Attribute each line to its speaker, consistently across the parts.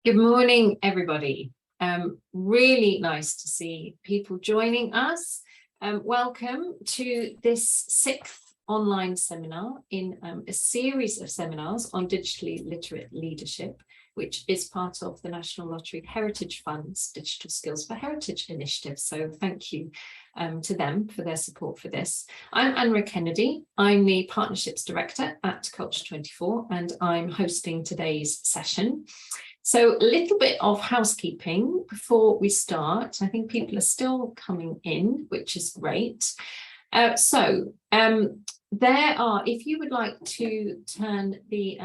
Speaker 1: Good morning, everybody. Really nice to see people joining us. Welcome to this 6th online seminar in a series of seminars on digitally literate leadership, which is part of the National Lottery Heritage Fund's Digital Skills for Heritage initiative. So thank you to them for their support for this. I'm Anne Kennedy. I'm the Partnerships Director at Culture 24, and I'm hosting today's session. So a little bit of housekeeping before we start. I think people are still coming in, which is great. There are, if you would like to turn the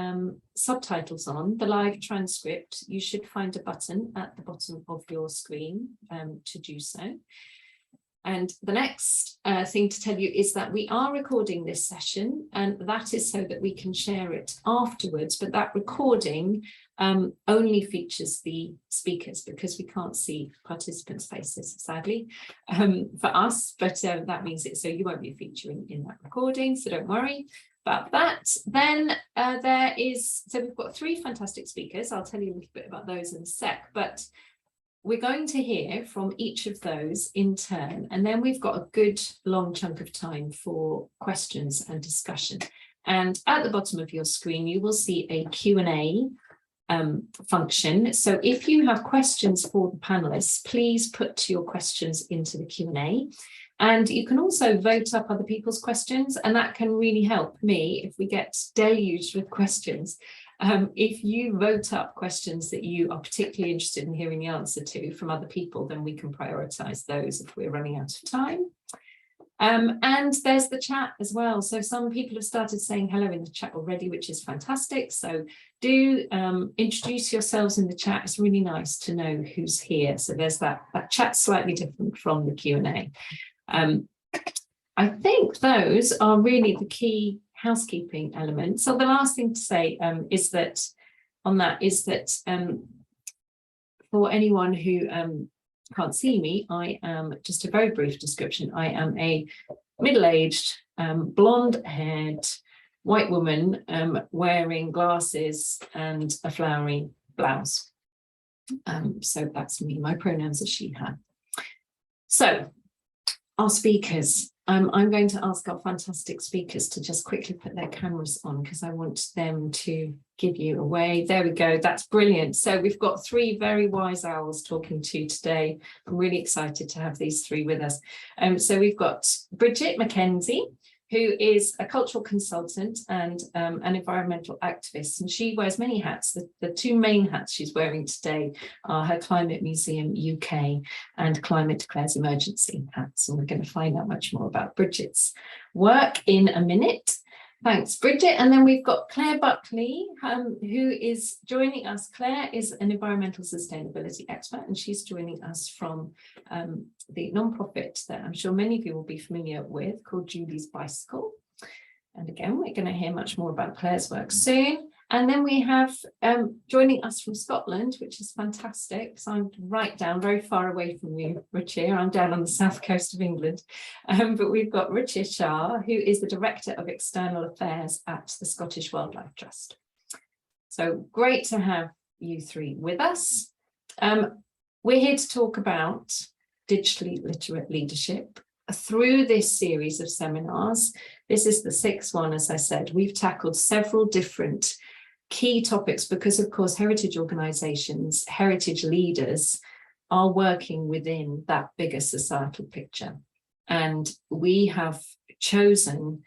Speaker 1: subtitles on, the live transcript, you should find a button at the bottom of your screen to do so. And the next thing to tell you is that we are recording this session, and that is so that we can share it afterwards, but that recording only features the speakers because we can't see participants' faces, sadly, for us, but that means it, so you won't be featuring in that recording, so don't worry about that. Then so we've got 3 fantastic speakers. I'll tell you a little bit about those in a sec, but we're going to hear from each of those in turn, and then we've got a good long chunk of time for questions and discussion. And at the bottom of your screen, you will see a Q&A function. So if you have questions for the panelists, please put your questions into the Q&A. And you can also vote up other people's questions, and that can really help me if we get deluged with questions. If you vote up questions that you are particularly interested in hearing the answer to from other people, then we can prioritise those if we're running out of time. And there's the chat as well. So some people have started saying hello in the chat already, which is fantastic. So do introduce yourselves in the chat. It's really nice to know who's here. So there's that chat slightly different from the Q&A. I think those are really the key housekeeping elements. So the last thing to say is that for anyone who can't see me, I am, just a very brief description, I am a middle-aged, blonde-haired white woman wearing glasses and a flowery blouse. So that's me. My pronouns are she, her. So our speakers. I'm going to ask our fantastic speakers to just quickly put their cameras on because I want them to give you away. There we go. That's brilliant. So we've got 3 very wise owls talking to you today. I'm really excited to have these 3 with us. So we've got Bridget McKenzie, who is a cultural consultant and an environmental activist, and she wears many hats. The 2 main hats she's wearing today are her Climate Museum UK and Climate Declares Emergency hats, and we're going to find out much more about Bridget's work in a minute. Thanks, Bridget. And then we've got Claire Buckley, who is joining us. Claire is an environmental sustainability expert, and she's joining us from the non-profit that I'm sure many of you will be familiar with, called Julie's Bicycle. And again, we're going to hear much more about Claire's work soon. And then we have joining us from Scotland, which is fantastic. So I'm right down, very far away from you, Ruchir. I'm down on the south coast of England. But we've got Rajya Shah, who is the Director of External Affairs at the Scottish Wildlife Trust. So great to have you 3 with us. We're here to talk about digitally literate leadership. Through this series of seminars, this is the 6th one, as I said, we've tackled several different key topics because, of course, heritage organisations, heritage leaders are working within that bigger societal picture. And we have chosen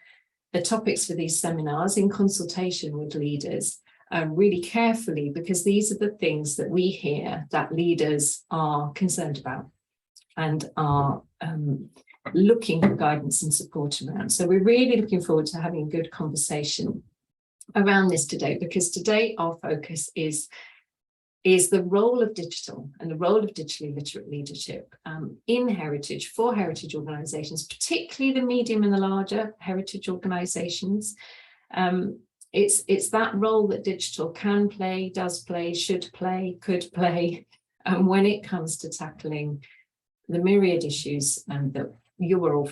Speaker 1: the topics for these seminars in consultation with leaders really carefully, because these are the things that we hear that leaders are concerned about and are looking for guidance and support around. So we're really looking forward to having a good conversation around this today, because today our focus is the role of digital and the role of digitally literate leadership in heritage, for heritage organisations, particularly the medium and the larger heritage organisations. It's that role that digital can play, does play, should play, could play, when it comes to tackling the myriad issues that we're all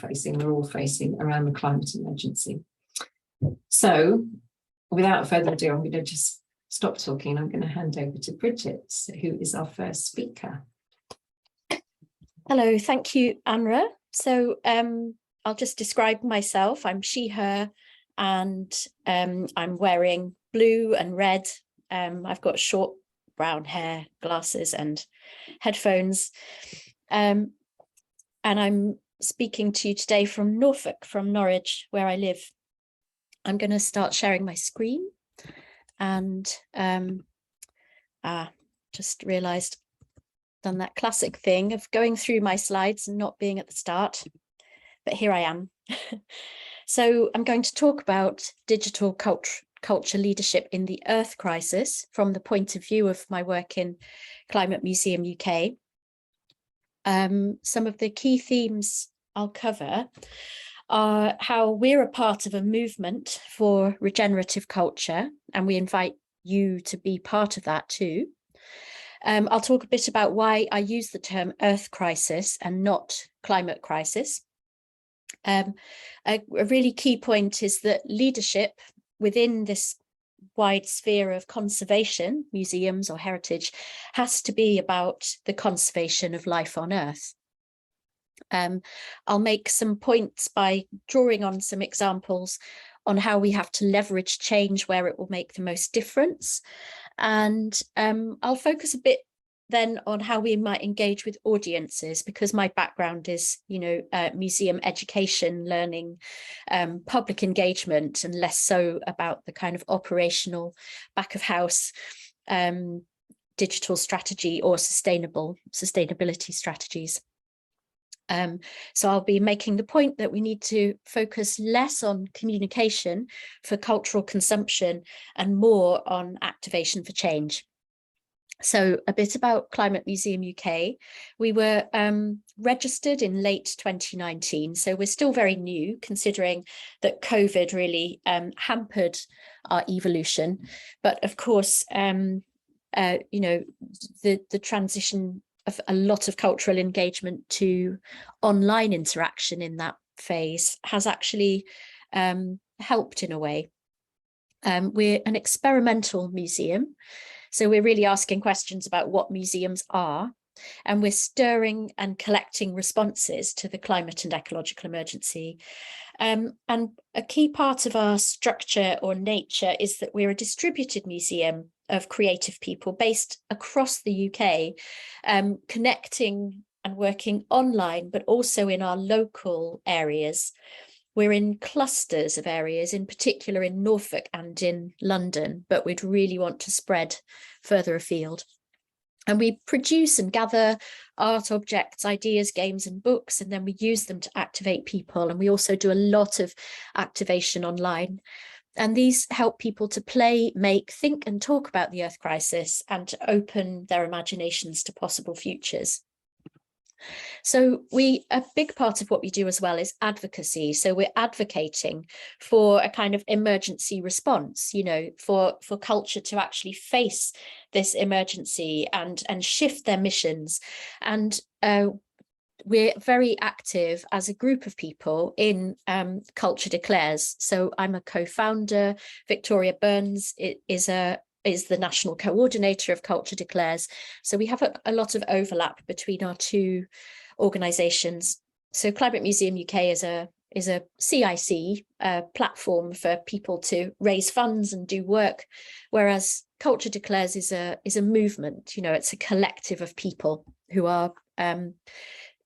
Speaker 1: facing around the climate emergency. So without further ado, I'm going to just stop talking. I'm going to hand over to Bridget, who is our first speaker.
Speaker 2: Hello, thank you, Amra. So I'll just describe myself. I'm she, her, and I'm wearing blue and red. I've got short brown hair, glasses and headphones. And I'm speaking to you today from Norfolk, from Norwich, where I live. I'm going to start sharing my screen, and just realized done that classic thing of going through my slides and not being at the start, but here I am. So I'm going to talk about digital culture leadership in the Earth crisis from the point of view of my work in Climate Museum UK. Some of the key themes I'll cover are how we're a part of a movement for regenerative culture, and we invite you to be part of that too. I'll talk a bit about why I use the term Earth crisis and not climate crisis. A really key point is that leadership within this wide sphere of conservation, museums or heritage, has to be about the conservation of life on Earth. I'll make some points by drawing on some examples on how we have to leverage change where it will make the most difference. And I'll focus a bit then on how we might engage with audiences, because my background is, museum education, learning, public engagement, and less so about the kind of operational back of house digital strategy or sustainability strategies. So I'll be making the point that we need to focus less on communication for cultural consumption and more on activation for change. So a bit about Climate Museum UK. We were registered in late 2019, so we're still very new, considering that COVID really hampered our evolution. But of course, the transition of a lot of cultural engagement to online interaction in that phase has actually helped in a way. We're an experimental museum, so we're really asking questions about what museums are, and we're stirring and collecting responses to the climate and ecological emergency. And a key part of our structure or nature is that we're a distributed museum of creative people based across the UK, connecting and working online, but also in our local areas. We're in clusters of areas, in particular in Norfolk and in London, but we'd really want to spread further afield. And we produce and gather art objects, ideas, games and books, and then we use them to activate people. And we also do a lot of activation online. And these help people to play, make, think and talk about the Earth crisis and to open their imaginations to possible futures. So a big part of what we do as well is advocacy. So we're advocating for a kind of emergency response, for culture to actually face this emergency and shift their missions. And we're very active as a group of people in Culture Declares. So I'm a co-founder. Victoria Burns is the national coordinator of Culture Declares. So we have a lot of overlap between our two organisations. So Climate Museum UK is a CIC platform for people to raise funds and do work, whereas Culture Declares is a movement. It's a collective of people who are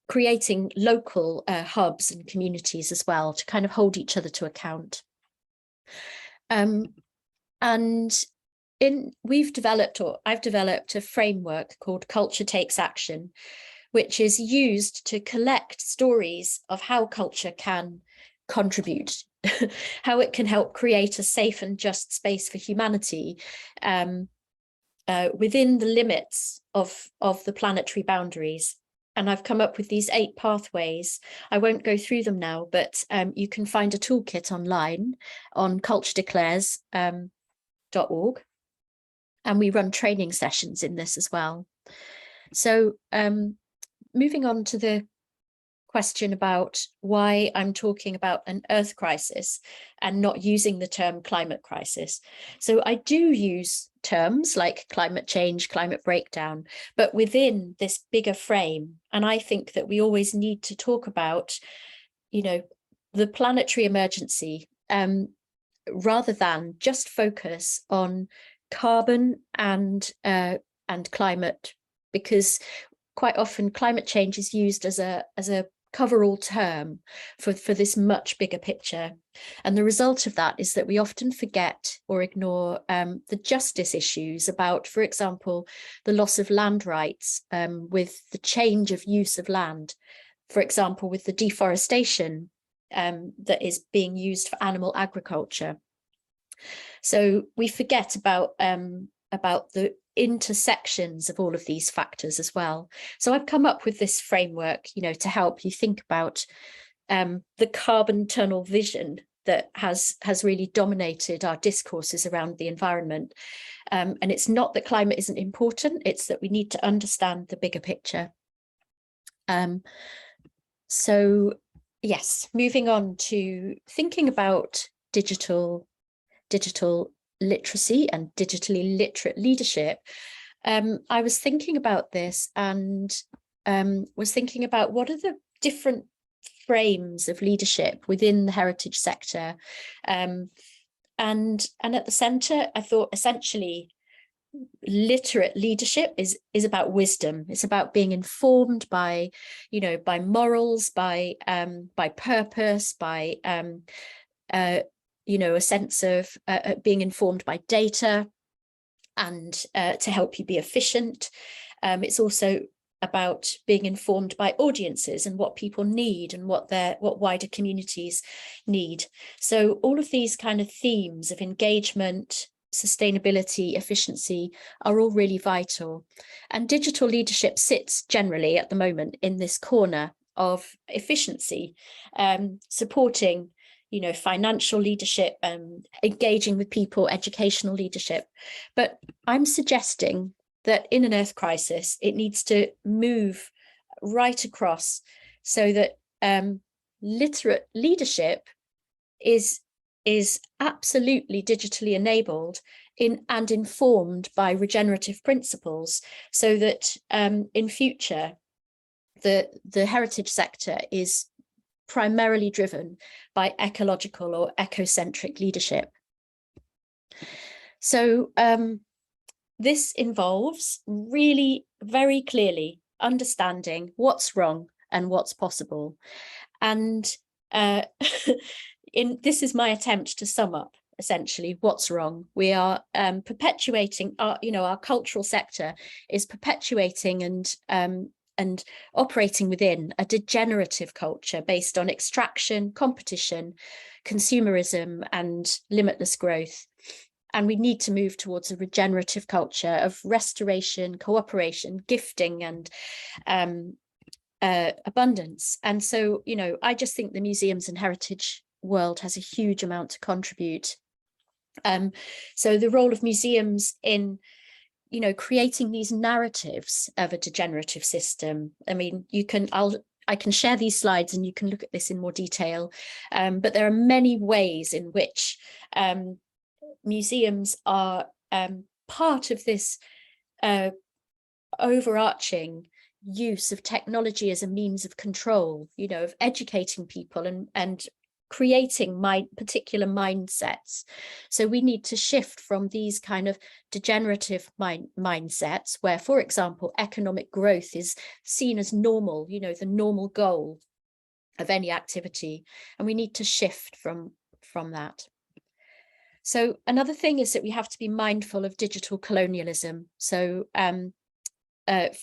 Speaker 2: creating local hubs and communities as well to kind of hold each other to account. And I've developed a framework called Culture Takes Action, which is used to collect stories of how culture can contribute, how it can help create a safe and just space for humanity within the limits of the planetary boundaries. And I've come up with these 8 pathways. I won't go through them now, but you can find a toolkit online on culturedeclares.org. And we run training sessions in this as well. So moving on to the question about why I'm talking about an earth crisis and not using the term climate crisis. So I do use terms like climate change, climate breakdown, but within this bigger frame. And I think that we always need to talk about, you know, the planetary emergency, rather than just focus on carbon and climate, because quite often climate change is used as a cover-all term for this much bigger picture. And the result of that is that we often forget or ignore the justice issues about, for example, the loss of land rights with the change of use of land, for example, with the deforestation that is being used for animal agriculture. So we forget about the intersections of all of these factors as well. So I've come up with this framework, you know, to help you think about the carbon tunnel vision that has really dominated our discourses around the environment. And it's not that climate isn't important, it's that we need to understand the bigger picture. So yes, moving on to thinking about digital literacy and digitally literate leadership. I was thinking about this and was thinking about what are the different frames of leadership within the heritage sector. And at the centre, I thought essentially literate leadership is about wisdom. It's about being informed by, you know, by morals, by purpose, by you know, a sense of being informed by data and to help you be efficient. It's also about being informed by audiences and what people need and what wider communities need. So all of these kind of themes of engagement, sustainability, efficiency are all really vital. And digital leadership sits generally at the moment in this corner of efficiency, supporting, you know, financial leadership, engaging with people, educational leadership. But I'm suggesting that in an earth crisis, it needs to move right across so that literate leadership is absolutely digitally enabled and informed by regenerative principles, so that in future, the heritage sector is primarily driven by ecological or ecocentric leadership. So this involves really very clearly understanding what's wrong and what's possible. And this is my attempt to sum up essentially what's wrong. We are perpetuating our cultural sector is perpetuating and operating within a degenerative culture based on extraction, competition, consumerism, and limitless growth. And we need to move towards a regenerative culture of restoration, cooperation, gifting, and abundance. And so, you know, I just think the museums and heritage world has a huge amount to contribute. So the role of museums in, you know, creating these narratives of a degenerative system. I mean, I can share these slides and you can look at this in more detail, but there are many ways in which museums are part of this overarching use of technology as a means of control, you know, of educating people and creating particular mindsets. So we need to shift from these kind of degenerative mindsets where, for example, economic growth is seen as normal, you know, the normal goal of any activity. And we need to shift from that. So another thing is that we have to be mindful of digital colonialism. So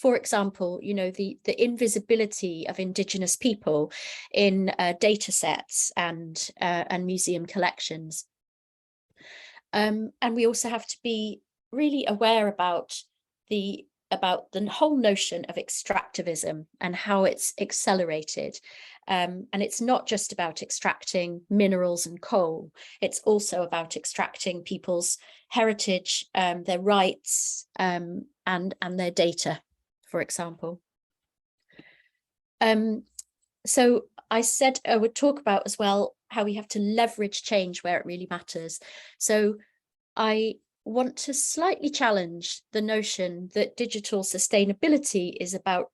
Speaker 2: for example, you know, the invisibility of Indigenous people in data sets and museum collections. And we also have to be really aware about the whole notion of extractivism and how it's accelerated. And it's not just about extracting minerals and coal, it's also about extracting people's heritage, their rights, and their data, for example. So I said I would talk about as well how we have to leverage change where it really matters. So I want to slightly challenge the notion that digital sustainability is about,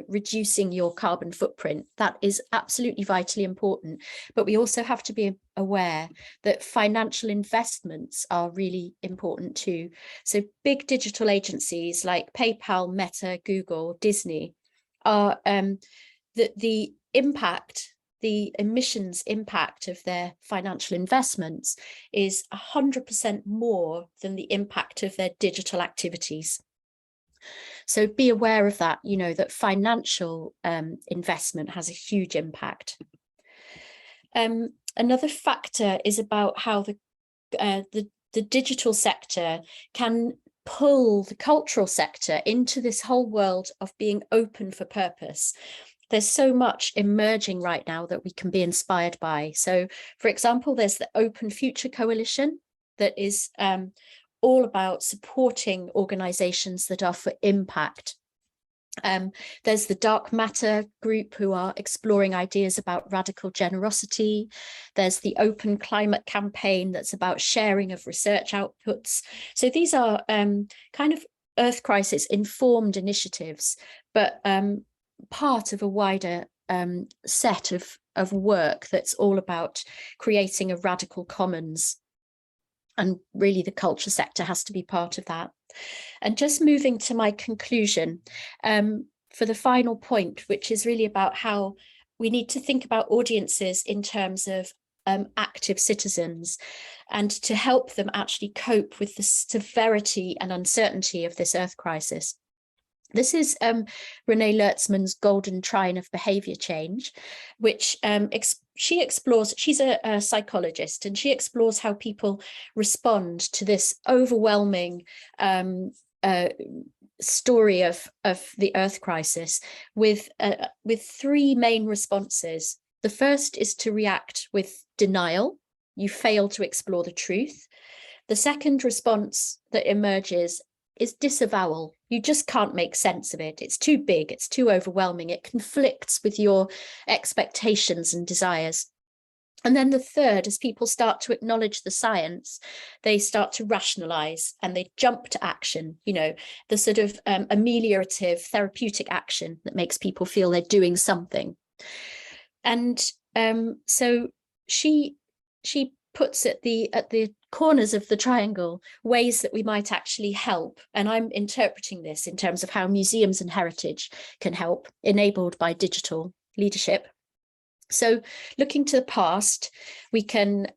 Speaker 2: reducing your carbon footprint. That is absolutely vitally important. But we also have to be aware that financial investments are really important too. So big digital agencies like PayPal, Meta, Google, Disney are the impact, the emissions impact of their financial investments is 100% more than the impact of their digital activities. So be aware of that, that financial investment has a huge impact. Another factor is about how the digital sector can pull the cultural sector into this whole world of being open for purpose. There's so much emerging right now that we can be inspired by. So, for example, there's the Open Future Coalition that is all about supporting organizations that are for impact. There's the Dark Matter group who are exploring ideas about radical generosity. There's the Open Climate Campaign that's about sharing of research outputs. So these are kind of Earth crisis informed initiatives, but part of a wider set of work that's all about creating a radical commons. And really the culture sector has to be part of that. And just moving to my conclusion for the final point, which is really about how we need to think about audiences in terms of active citizens and to help them actually cope with the severity and uncertainty of this Earth crisis. This is Renee Lertzman's golden trine of behavior change, which she explores. She's a psychologist, and she explores how people respond to this overwhelming story of the Earth crisis with three main responses. The first is to react with denial. You fail to explore the truth. The second response that emerges is disavowal. You just can't make sense of it. It's too big, it's too overwhelming. It conflicts with your expectations and desires. And then the third, as people start to acknowledge the science, they start to rationalize and they jump to action, the sort of ameliorative therapeutic action that makes people feel they're doing something. And so she puts at the corners of the triangle ways that we might actually help. And I'm interpreting this in terms of how museums and heritage can help, enabled by digital leadership. So looking to the past, we can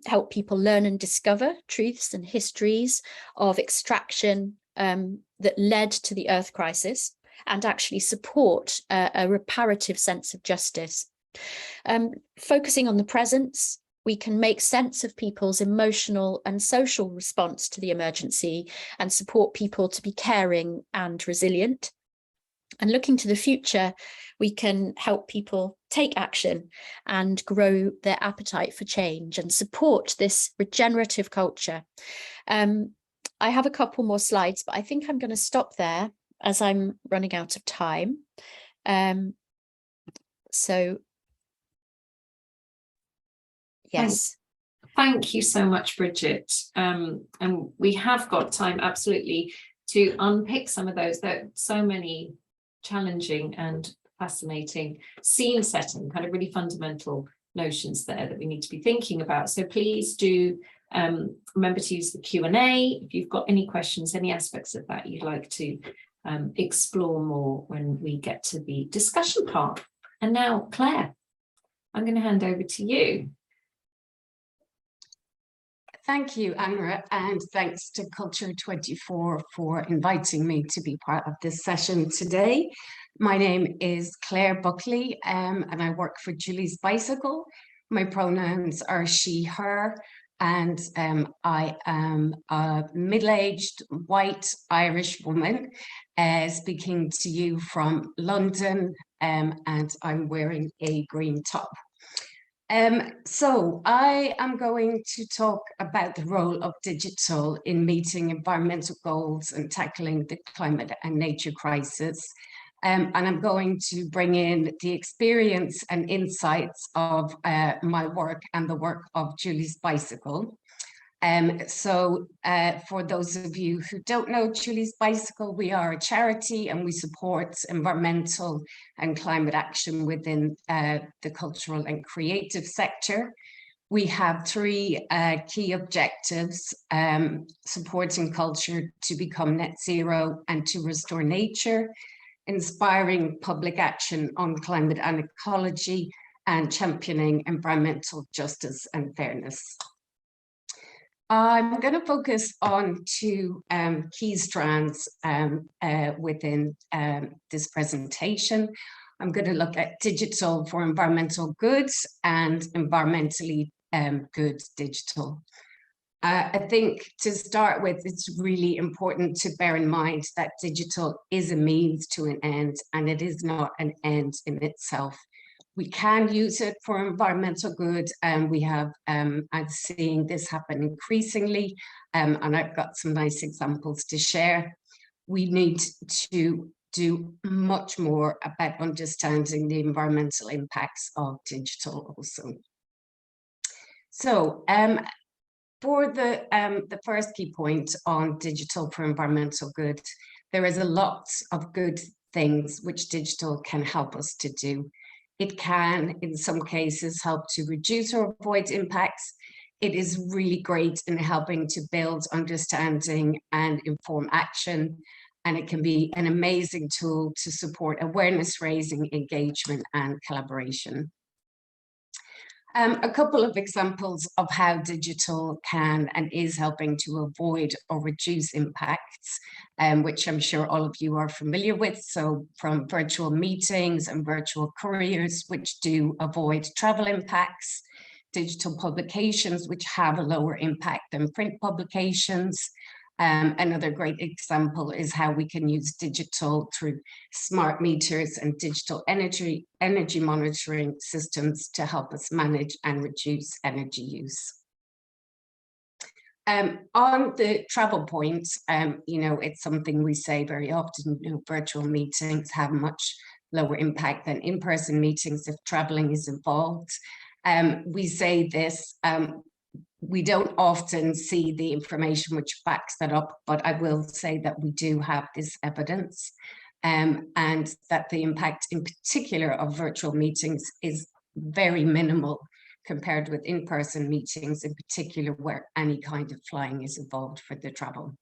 Speaker 2: help people learn and discover truths and histories of extraction that led to the Earth crisis and actually support a reparative sense of justice. Focusing on the presence, we can make sense of people's emotional and social response to the emergency and support people to be caring and resilient. And looking to the future, we can help people take action and grow their appetite for change and support this regenerative culture. I have a couple more slides, but I think I'm going to stop there as I'm running out of time. So yes.
Speaker 1: Thank you so much, Bridget. And we have got time absolutely to unpick some of those. There are so many challenging and fascinating scene setting, kind of really fundamental notions there that we need to be thinking about. So please do remember to use the Q&A if you've got any questions, any aspects of that you'd like to explore more when we get to the discussion part. And now, Claire, I'm going to hand over to you.
Speaker 3: Thank you, Anra, and thanks to Culture24 for inviting me to be part of this session today. My name is Claire Buckley, and I work for Julie's Bicycle. My pronouns are she, her, and I am a middle-aged white Irish woman speaking to you from London, and I'm wearing a green top. So I am going to talk about the role of digital in meeting environmental goals and tackling the climate and nature crisis. And I'm going to bring in the experience and insights of my work and the work of Julie's Bicycle. For those of you who don't know Julie's Bicycle, we are a charity and we support environmental and climate action within the cultural and creative sector. We have three key objectives: supporting culture to become net zero and to restore nature, inspiring public action on climate and ecology, and championing environmental justice and fairness. I'm going to focus on two key strands within this presentation. I'm going to look at digital for environmental goods and environmentally good digital. I think to start with, it's really important to bear in mind that digital is a means to an end, and it is not an end in itself. We can use it for environmental good, and we have, I'm seeing this happen increasingly, and I've got some nice examples to share. We need to do much more about understanding the environmental impacts of digital also. So, for the first key point on digital for environmental good, there is a lot of good things which digital can help us to do. It can, in some cases, help to reduce or avoid impacts. It is really great in helping to build understanding and inform action. And it can be an amazing tool to support awareness raising, engagement, and collaboration. A couple of examples of how digital can and is helping to avoid or reduce impacts, which I'm sure all of you are familiar with. So from virtual meetings and virtual couriers, which do avoid travel impacts, digital publications, which have a lower impact than print publications. Another great example is how we can use digital through smart meters and digital energy monitoring systems to help us manage and reduce energy use. On the travel point, you know, it's something we say very often, you know, virtual meetings have much lower impact than in-person meetings if traveling is involved. We say this, we don't often see the information which backs that up, but I will say that we do have this evidence, and that the impact in particular of virtual meetings is very minimal compared with in-person meetings, in particular where any kind of flying is involved for the travel.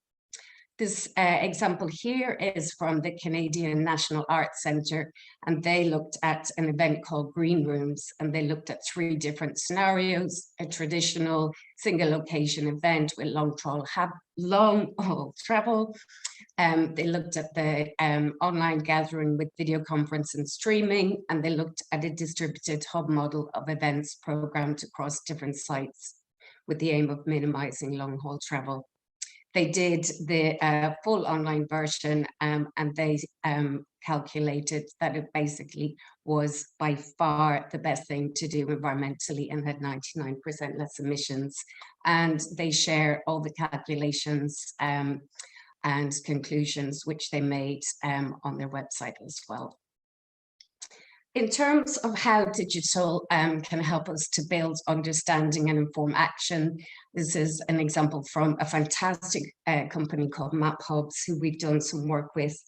Speaker 3: This example here is from the Canadian National Arts Centre, and they looked at an event called Green Rooms, and they looked at 3 different scenarios: a traditional single location event with long haul travel. They looked at the online gathering with video conference and streaming, and they looked at a distributed hub model of events programmed across different sites with the aim of minimizing long haul travel. They did the full online version, and they calculated that it basically was by far the best thing to do environmentally and had 99% less emissions. And they share all the calculations and conclusions which they made on their website as well. In terms of how digital can help us to build understanding and inform action, this is an example from a fantastic company called Map Hubs, who we've done some work with,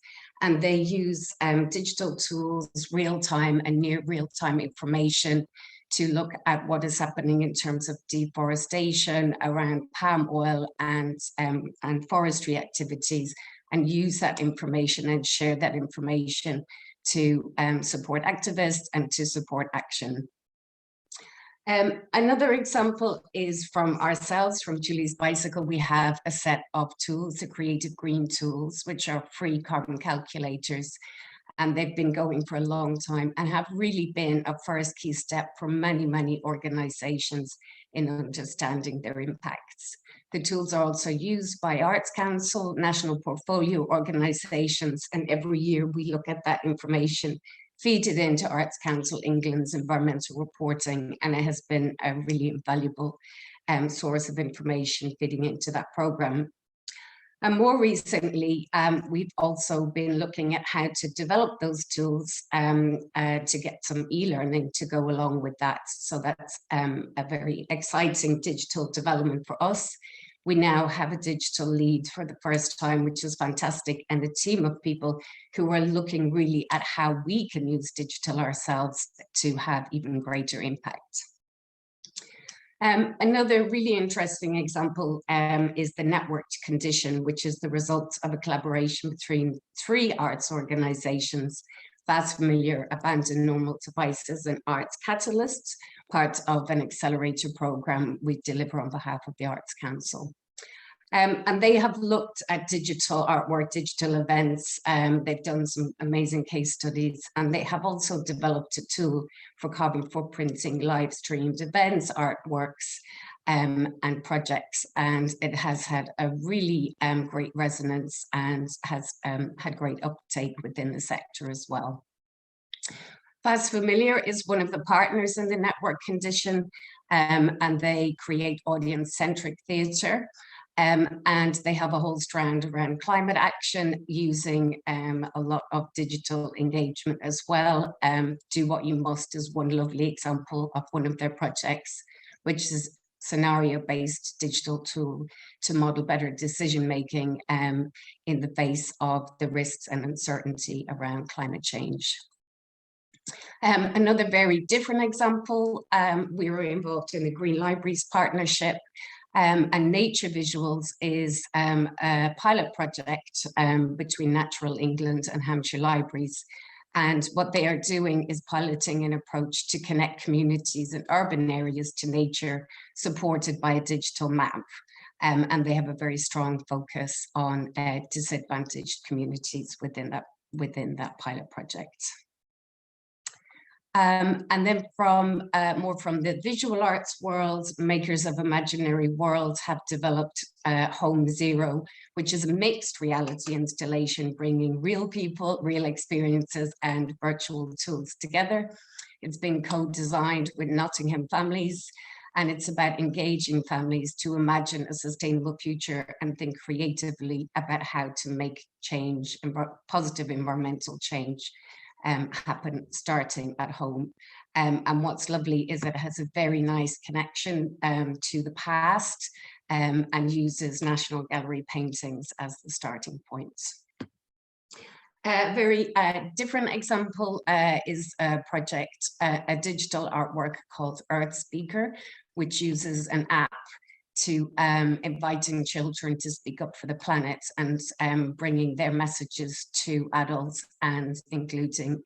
Speaker 3: and they use digital tools, real-time and near real-time information to look at what is happening in terms of deforestation around palm oil and forestry activities, and use that information and share that information to support activists and to support action. Another example is from ourselves, from Julie's Bicycle. We have a set of tools, the Creative Green tools, which are free carbon calculators, and they've been going for a long time and have really been a first key step for many, many organizations in understanding their impacts. The tools are also used by Arts Council, national portfolio organizations, and every year we look at that information, feed it into Arts Council England's environmental reporting, and it has been a really invaluable source of information feeding into that program. And more recently, we've also been looking at how to develop those tools to get some e-learning to go along with that. So that's a very exciting digital development for us. We now have a digital lead for the first time, which is fantastic, and a team of people who are looking really at how we can use digital ourselves to have even greater impact. Another really interesting example is the networked condition, which is the result of a collaboration between 3 arts organizations: Fast Familiar, Abandoned Normal Devices, and Arts Catalysts, part of an accelerator program we deliver on behalf of the Arts Council. And they have looked at digital artwork, digital events. They've done some amazing case studies, and they have also developed a tool for carbon footprinting live streamed events, artworks, and projects. And it has had a really great resonance and has had great uptake within the sector as well. Fast Familiar is one of the partners in the network condition, and they create audience-centric theatre. And they have a whole strand around climate action using a lot of digital engagement as well. Do What You Must is one lovely example of one of their projects, which is scenario-based digital tool to model better decision-making in the face of the risks and uncertainty around climate change. Another very different example, we were involved in the Green Libraries Partnership. And Nature Visuals is a pilot project between Natural England and Hampshire Libraries. And what they are doing is piloting an approach to connect communities and urban areas to nature, supported by a digital map. And they have a very strong focus on disadvantaged communities within that pilot project. And then from more from the visual arts world, makers of Imaginary Worlds have developed Home Zero, which is a mixed reality installation bringing real people, real experiences, and virtual tools together. It's been co-designed with Nottingham families, and it's about engaging families to imagine a sustainable future and think creatively about how to make change and positive environmental change happen starting at home. And what's lovely is it has a very nice connection to the past and uses National Gallery paintings as the starting point. A very different example is a project, a digital artwork called Earth Speaker, which uses an app to inviting children to speak up for the planet and bringing their messages to adults and including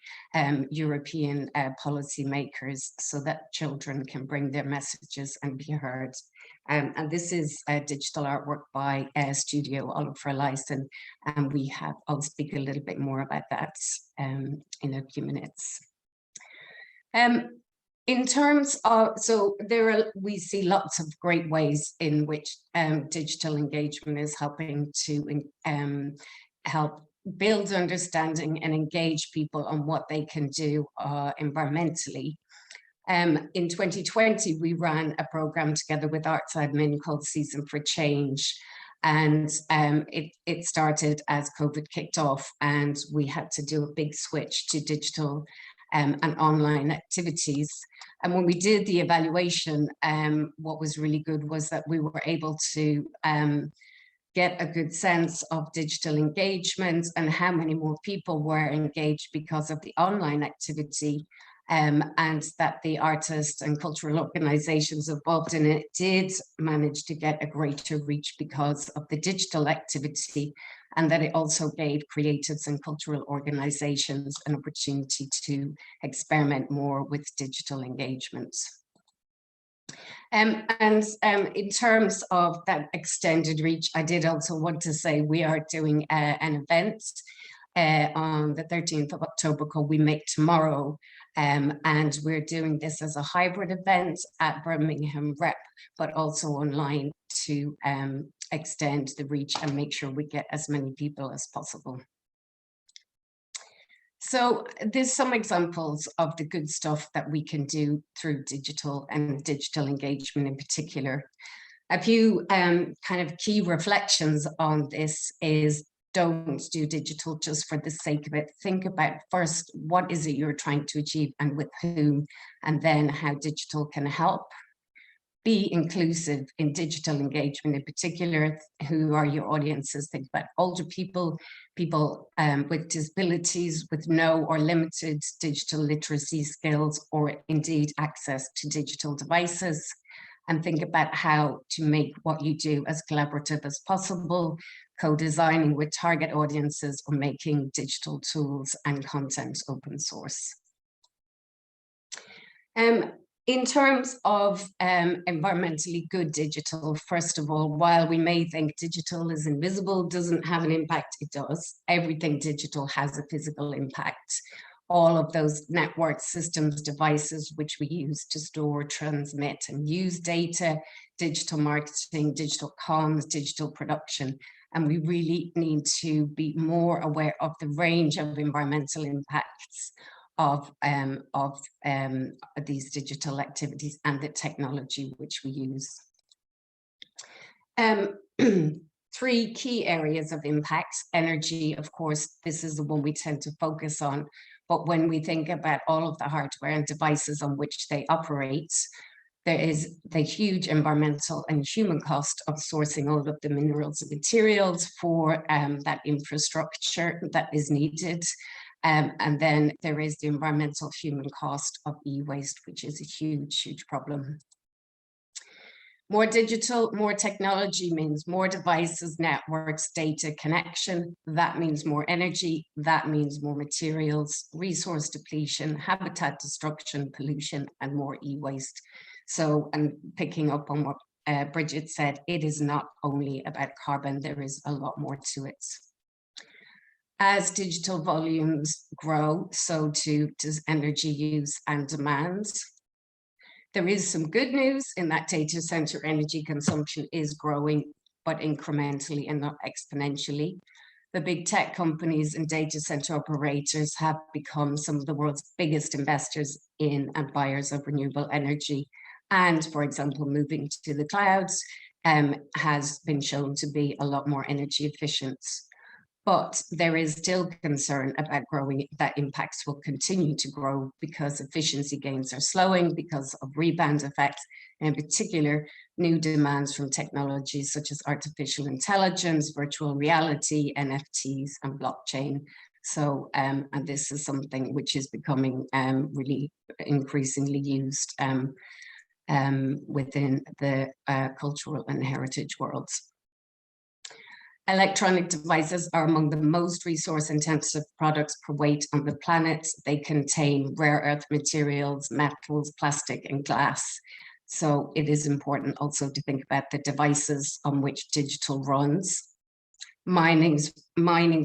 Speaker 3: European policymakers so that children can bring their messages and be heard. And this is a digital artwork by Studio Oliver Lyson, and I'll speak a little bit more about that in a few minutes. In terms of, we see lots of great ways in which digital engagement is helping to help build understanding and engage people on what they can do environmentally. In 2020, we ran a program together with Arts Admin called Season for Change. And it started as COVID kicked off, and we had to do a big switch to digital and online activities. And when we did the evaluation, what was really good was that we were able to get a good sense of digital engagement and how many more people were engaged because of the online activity, and that the artists and cultural organizations involved in it did manage to get a greater reach because of the digital activity, and that it also gave creatives and cultural organizations an opportunity to experiment more with digital engagement. And in terms of that extended reach, I did also want to say we are doing an event on the 13th of October called We Make Tomorrow. And we're doing this as a hybrid event at Birmingham Rep, but also online to extend the reach and make sure we get as many people as possible. So there's some examples of the good stuff that we can do through digital and digital engagement in particular. A few kind of key reflections on this is, don't do digital just for the sake of it. Think about first, what is it you're trying to achieve and with whom, and then how digital can help. Be inclusive in digital engagement, in particular, who are your audiences? Think about older people, people with disabilities, with no or limited digital literacy skills, or indeed access to digital devices. And think about how to make what you do as collaborative as possible, co-designing with target audiences, or making digital tools and content open source. In terms of environmentally good digital, first of all, while we may think digital is invisible, doesn't have an impact, it does. Everything digital has a physical impact. All of those network systems, devices which we use to store, transmit, and use data, digital marketing, digital comms, digital production. And we really need to be more aware of the range of environmental impacts of these digital activities and the technology which we use. 3 key areas of impact. Energy, of course, this is the one we tend to focus on, but when we think about all of the hardware and devices on which they operate, there is the huge environmental and human cost of sourcing all of the minerals and materials for that infrastructure that is needed. And then there is the environmental human cost of e-waste, which is a huge, huge problem. More digital, more technology means more devices, networks, data connection. That means more energy. That means more materials, resource depletion, habitat destruction, pollution, and more e-waste. So, and picking up on what Bridget said, it is not only about carbon, there is a lot more to it. As digital volumes grow, so too does energy use and demand. There is some good news in that data center energy consumption is growing, but incrementally and not exponentially. The big tech companies and data center operators have become some of the world's biggest investors in and buyers of renewable energy. And, for example, moving to the clouds has been shown to be a lot more energy efficient. But there is still concern about growing, that impacts will continue to grow because efficiency gains are slowing because of rebound effects, and in particular, new demands from technologies such as artificial intelligence, virtual reality, NFTs, and blockchain. So, and this is something which is becoming really increasingly used within the cultural and heritage worlds. Electronic devices are among the most resource-intensive products per weight on the planet. They contain rare earth materials, metals, plastic, and glass. So it is important also to think about the devices on which digital runs. Mining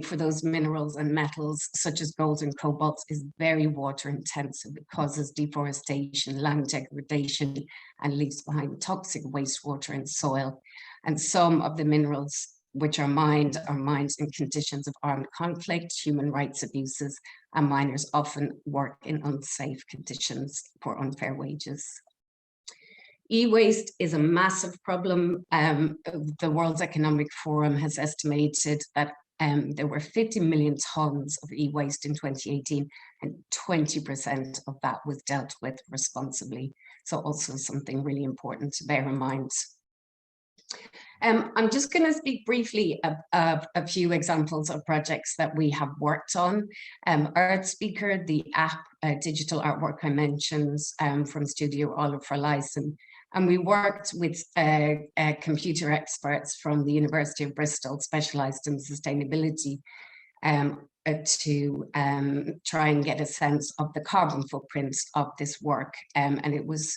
Speaker 3: for those minerals and metals, such as gold and cobalt, is very water-intensive. It causes deforestation, land degradation, and leaves behind toxic wastewater and soil. And some of the minerals which are mined in conditions of armed conflict, human rights abuses, and miners often work in unsafe conditions for unfair wages. E-waste is a massive problem. The World Economic Forum has estimated that there were 50 million tons of e-waste in 2018, and 20% of that was dealt with responsibly. So also something really important to bear in mind. I'm just going to speak briefly of a few examples of projects that we have worked on. Earth Speaker, the app, digital artwork I mentioned from Studio Oliver Lyson. And we worked with computer experts from the University of Bristol, specialised in sustainability, to try and get a sense of the carbon footprint of this work. And it was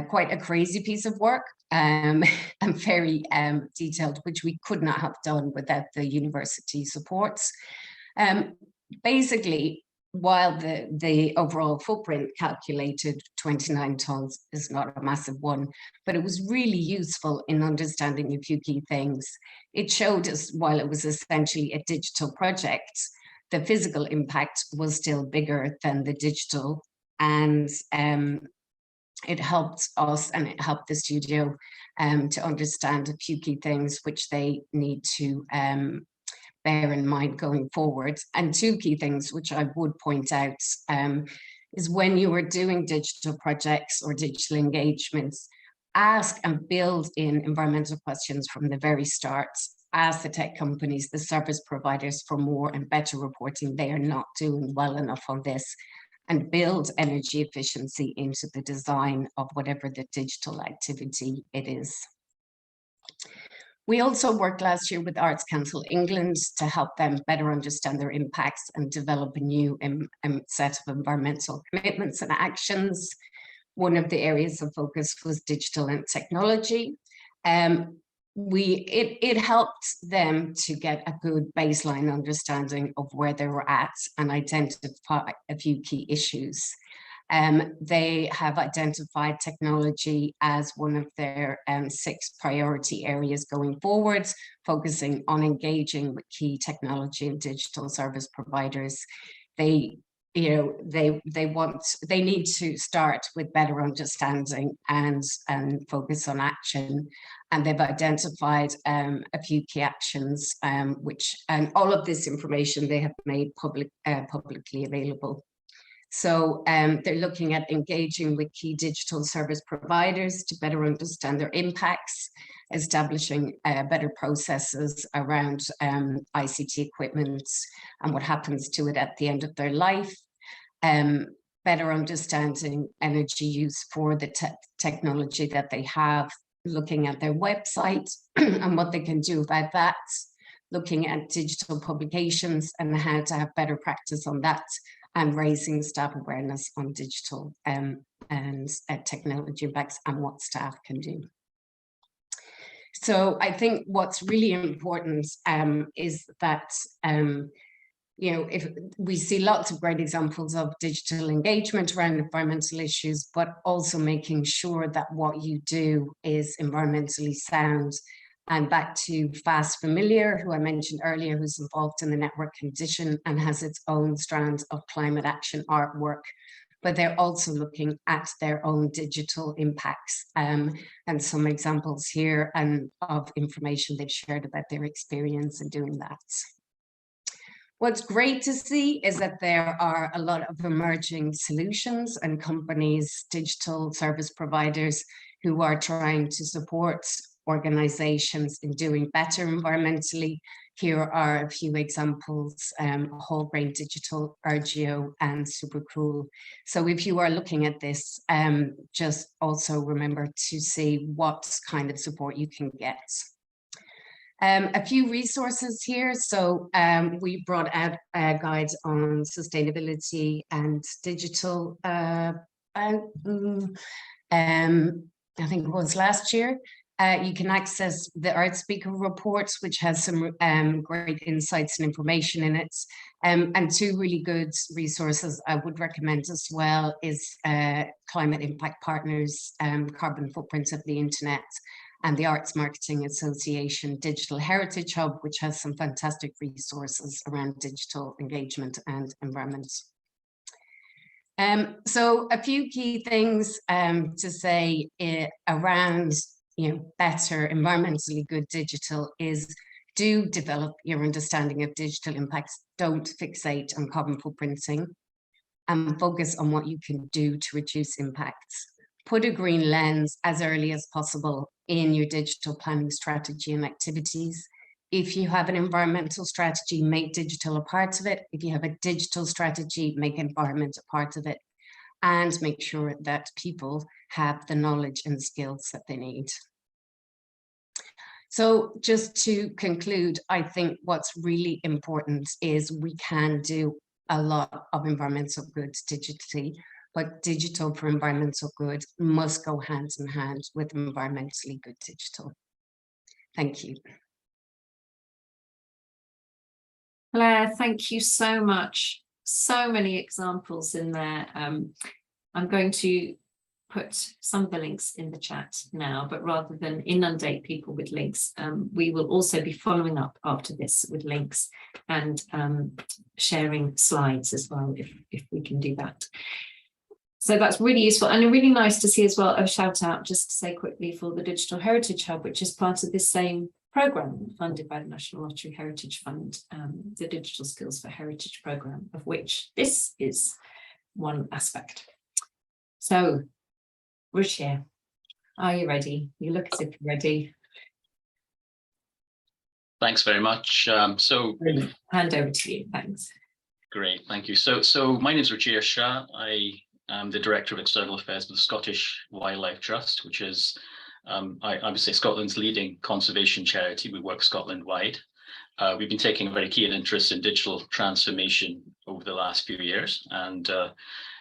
Speaker 3: quite a crazy piece of work and very detailed, which we could not have done without the university supports. Basically, while the overall footprint calculated 29 tons is not a massive one, but it was really useful in understanding a few key things. It showed us, while it was essentially a digital project, the physical impact was still bigger than the digital, and it helped us and it helped the studio to understand a few key things which they need to bear in mind going forward. And two key things which I would point out is when you are doing digital projects or digital engagements, ask and build in environmental questions from the very start. Ask the tech companies, the service providers for more and better reporting. They are not doing well enough on this, and build energy efficiency into the design of whatever the digital activity it is. We also worked last year with Arts Council England to help them better understand their impacts and develop a new set of environmental commitments and actions. One of the areas of focus was digital and technology. It helped them to get a good baseline understanding of where they were at and identify a few key issues. They have identified technology as one of their 6 priority areas going forward, focusing on engaging with key technology and digital service providers. They need to start with better understanding and focus on action. And they've identified a few key actions, and all of this information they have made publicly available. So they're looking at engaging with key digital service providers to better understand their impacts, establishing better processes around ICT equipment and what happens to it at the end of their life, better understanding energy use for the technology that they have, looking at their website and what they can do about that, looking at digital publications and how to have better practice on that, and raising staff awareness on digital and technology impacts and what staff can do. So I think what's really important is that, if we see lots of great examples of digital engagement around environmental issues, but also making sure that what you do is environmentally sound. And back to Fast Familiar, who I mentioned earlier, who's involved in the network condition and has its own strand of climate action artwork, but they're also looking at their own digital impacts, and some examples here and of information they've shared about their experience in doing that. What's great to see is that there are a lot of emerging solutions and companies, digital service providers, who are trying to support organizations in doing better environmentally. Here are a few examples: Whole Brain Digital, Rajya, and Supercool. So if you are looking at this, just also remember to see what kind of support you can get. A few resources here. So we brought out guides on sustainability and digital, I think it was last year. You can access the Art Speaker reports, which has some great insights and information in it. And 2 really good resources I would recommend as well is Climate Impact Partners, Carbon Footprints of the Internet, and the Arts Marketing Association Digital Heritage Hub, which has some fantastic resources around digital engagement and environment. So a few key things to say around better environmentally good digital is: do develop your understanding of digital impacts. Don't fixate on carbon footprinting, and focus on what you can do to reduce impacts. Put a green lens as early as possible in your digital planning strategy and activities. If you have an environmental strategy, make digital a part of it. If you have a digital strategy, make environment a part of it, and make sure that people have the knowledge and skills that they need. So just to conclude, I think what's really important is we can do a lot of environmental goods digitally, but digital for environmental good must go hand in hand with environmentally good digital. Thank you.
Speaker 1: Claire, thank you so much. So many examples in there. I'm going to put some of the links in the chat now, but rather than inundate people with links, we will also be following up after this with links and sharing slides as well, if we can do that. So that's really useful, and really nice to see as well, a shout out, just to say quickly, for the Digital Heritage Hub, which is part of this same programme funded by the National Lottery Heritage Fund, the Digital Skills for Heritage programme, of which this is one aspect. So, Ruchir, are you ready? You look as if you're ready.
Speaker 4: Thanks very much.
Speaker 1: Hand over to you, thanks.
Speaker 4: Great, thank you. So my name is Rajya Shah. I am the Director of External Affairs with the Scottish Wildlife Trust, which is, I would say, Scotland's leading conservation charity. We work Scotland-wide. We've been taking a very keen interest in digital transformation over the last few years, and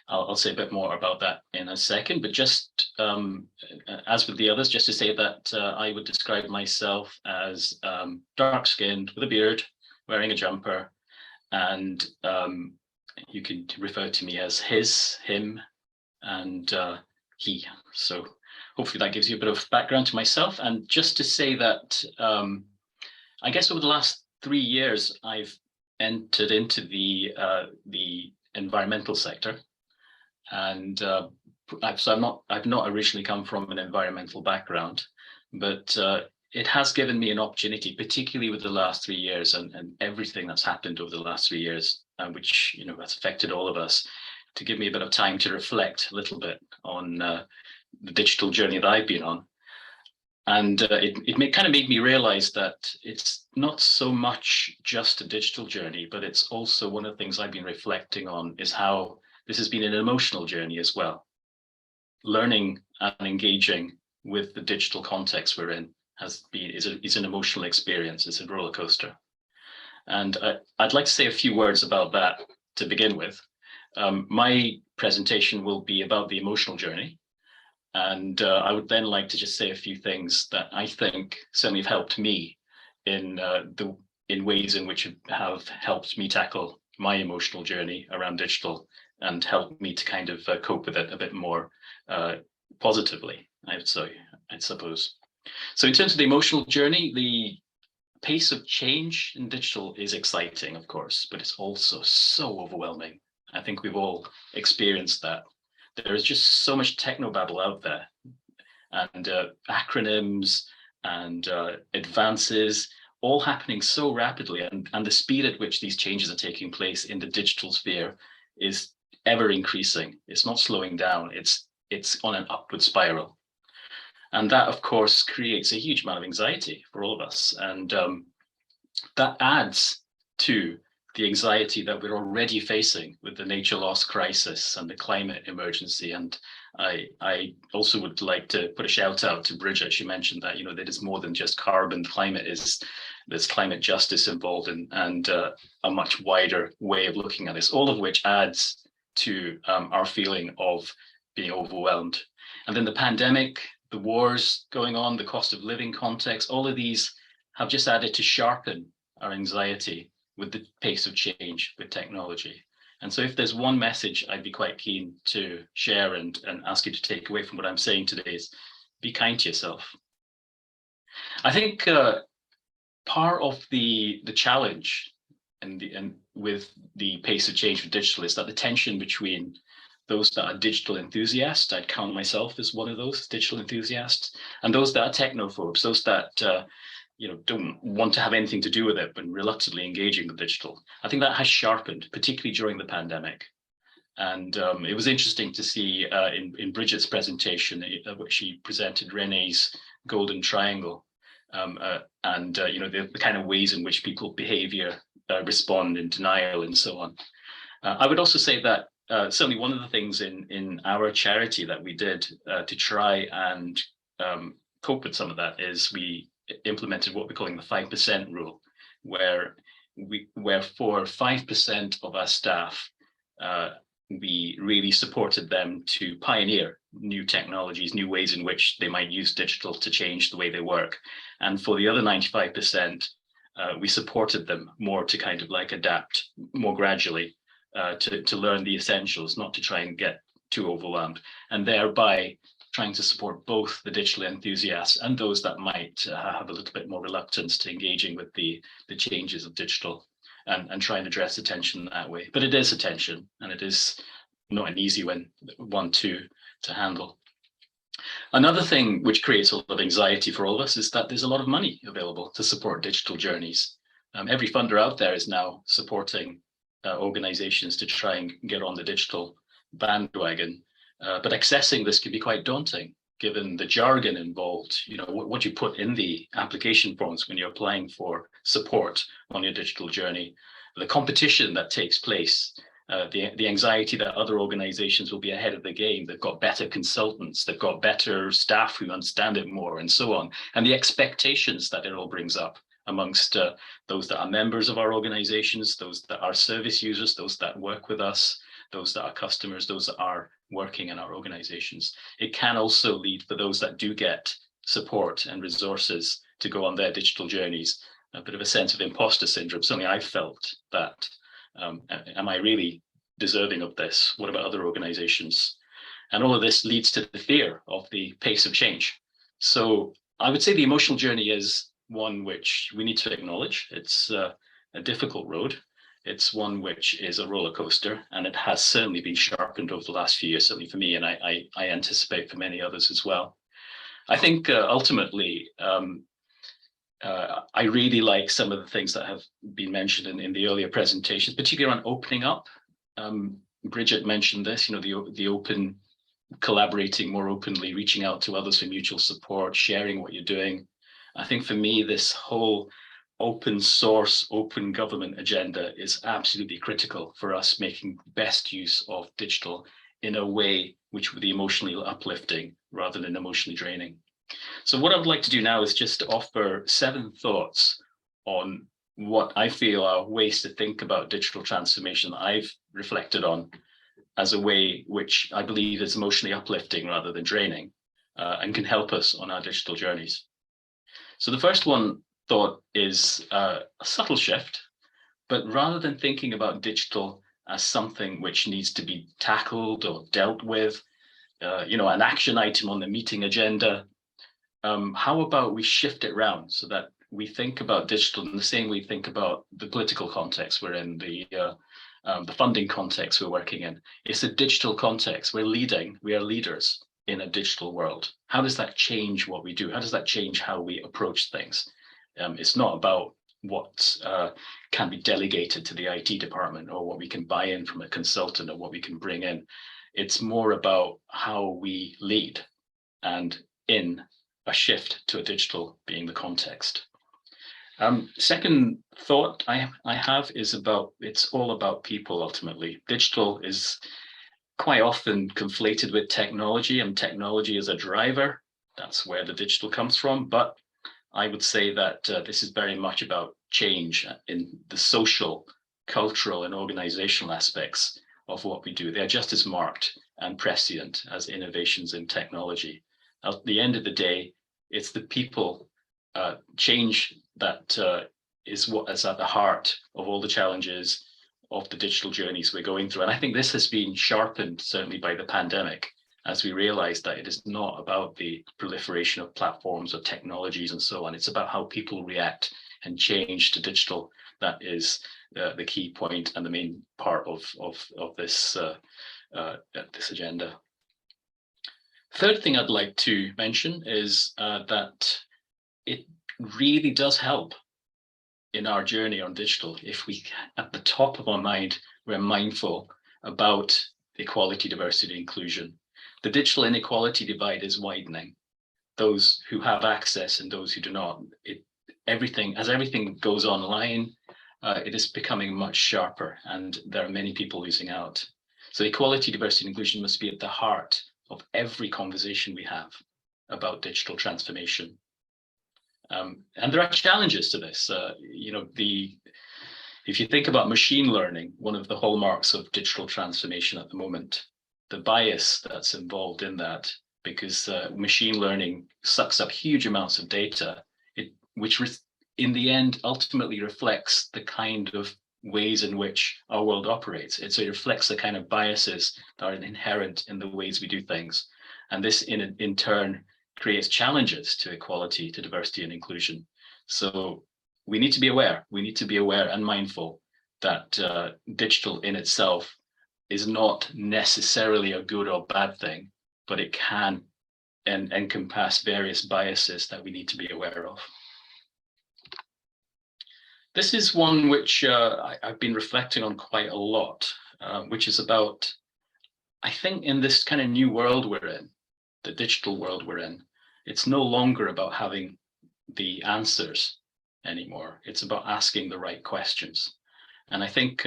Speaker 4: I'll say a bit more about that in a second. But just as with the others, just to say that I would describe myself as dark-skinned, with a beard, wearing a jumper, and you can refer to me as his, him, and he. So hopefully that gives you a bit of background to myself. And just to say that I guess over the last 3 years, I've entered into the environmental sector. And I've not originally come from an environmental background, but it has given me an opportunity, particularly with the last 3 years and everything that's happened over the last 3 years, which, you know, has affected all of us, to give me a bit of time to reflect a little bit on the digital journey that I've been on. And it kind of made me realize that it's not so much just a digital journey, but it's also one of the things I've been reflecting on is how this has been an emotional journey as well. Learning and engaging with the digital context we're in is an emotional experience. It's a roller coaster. And I'd like to say a few words about that to begin with. My presentation will be about the emotional journey. And I would then like to just say a few things that I think certainly have helped me in ways in which have helped me tackle my emotional journey around digital and helped me to kind of cope with it a bit more positively, I'd suppose. So in terms of the emotional journey, the pace of change in digital is exciting, of course, but it's also so overwhelming. I think we've all experienced that. There is just so much technobabble out there, and acronyms and advances all happening so rapidly, and the speed at which these changes are taking place in the digital sphere is ever increasing. It's not slowing down. It's on an upward spiral. And that, of course, creates a huge amount of anxiety for all of us. And that adds to the anxiety that we're already facing with the nature loss crisis and the climate emergency. And I also would like to put a shout out to Bridget. She mentioned that, you know, that is more than just carbon. Climate there's climate justice involved and a much wider way of looking at this, all of which adds to our feeling of being overwhelmed. And then the pandemic, the wars going on, the cost of living context, all of these have just added to sharpen our anxiety with the pace of change with technology. And so if there's one message I'd be quite keen to share and ask you to take away from what I'm saying today is be kind to yourself. I think part of the challenge and with the pace of change for digital is that the tension between those that are digital enthusiasts, I'd count myself as one of those digital enthusiasts, and those that are technophobes, those that don't want to have anything to do with it, but reluctantly engaging with digital. I think that has sharpened, particularly during the pandemic. And it was interesting to see in Bridget's presentation, which she presented Renee's golden triangle, and the kind of ways in which people's behavior respond in denial and so on. I would also say that certainly one of the things in our charity that we did to try and cope with some of that is we implemented what we're calling the 5% rule, where for 5% of our staff, we really supported them to pioneer new technologies, new ways in which they might use digital to change the way they work. And for the other 95%, we supported them more to kind of like adapt more gradually to learn the essentials, not to try and get too overwhelmed, and thereby trying to support both the digital enthusiasts and those that might have a little bit more reluctance to engaging with the changes of digital, and try and address the tension that way. But it is a tension, and it is not an easy one to handle. Another thing which creates a lot of anxiety for all of us is that there's a lot of money available to support digital journeys. Every funder out there is now supporting organizations to try and get on the digital bandwagon, but accessing this can be quite daunting given the jargon involved. You know, what you put in the application forms when you're applying for support on your digital journey, the competition that takes place, the anxiety that other organizations will be ahead of the game. They've got better consultants, they've got better staff who understand it more, and so on. And the expectations that it all brings up amongst those that are members of our organizations, those that are service users, those that work with us, those that are customers, those that are working in our organizations. It can also lead for those that do get support and resources to go on their digital journeys, a bit of a sense of imposter syndrome, something I felt that, am I really deserving of this? What about other organizations? And all of this leads to the fear of the pace of change. So I would say the emotional journey is one which we need to acknowledge. It's a difficult road. It's one which is a roller coaster, and it has certainly been sharpened over the last few years, certainly for me, and I anticipate for many others as well. I think ultimately, I really like some of the things that have been mentioned in the earlier presentations, particularly around opening up. Bridget mentioned this, you know, the open, collaborating more openly, reaching out to others for mutual support, sharing what you're doing. I think for me, this whole open source, open government agenda is absolutely critical for us making best use of digital in a way which would be emotionally uplifting rather than emotionally draining. So what I would like to do now is just to offer 7 thoughts on what I feel are ways to think about digital transformation that I've reflected on as a way which I believe is emotionally uplifting rather than draining, and can help us on our digital journeys. So the first one thought is a subtle shift, but rather than thinking about digital as something which needs to be tackled or dealt with, you know, an action item on the meeting agenda, how about we shift it around so that we think about digital in the same way we think about the political context we're in, the funding context we're working in. It's a digital context. We're leading, we are leaders in a digital world. How does that change what we do? How does that change how we approach things? It's not about what can be delegated to the IT department or what we can buy in from a consultant or what we can bring in. It's more about how we lead, and in a shift to a digital being the context. Second thought I have is about, it's all about people ultimately. Digital is quite often conflated with technology, and technology is a driver. That's where the digital comes from. But I would say that this is very much about change in the social, cultural, and organizational aspects of what we do. They're just as marked and prescient as innovations in technology. At the end of the day, it's the people change that is what is at the heart of all the challenges of the digital journeys we're going through. And I think this has been sharpened certainly by the pandemic, as we realize that it is not about the proliferation of platforms or technologies and so on. It's about how people react and change to digital. That is the key point and the main part of this this agenda. Third thing I'd like to mention is that it really does help in our journey on digital if we, at the top of our mind, we're mindful about equality, diversity, inclusion. The digital inequality divide is widening. Those who have access and those who do not. As everything goes online, it is becoming much sharper, and there are many people losing out. So equality, diversity, and inclusion must be at the heart of every conversation we have about digital transformation. And there are challenges to this. If you think about machine learning, one of the hallmarks of digital transformation at the moment, the bias that's involved in that, because machine learning sucks up huge amounts of data, which in the end ultimately reflects the kind of ways in which our world operates. So it reflects the kind of biases that are inherent in the ways we do things. And this in turn creates challenges to equality, to diversity and inclusion. So we need to be aware. We need to be aware and mindful that digital in itself is not necessarily a good or bad thing, but it can encompass various biases that we need to be aware of. This is one which I've been reflecting on quite a lot, which is about, I think in this kind of new world we're in, the digital world we're in, it's no longer about having the answers anymore. It's about asking the right questions. And I think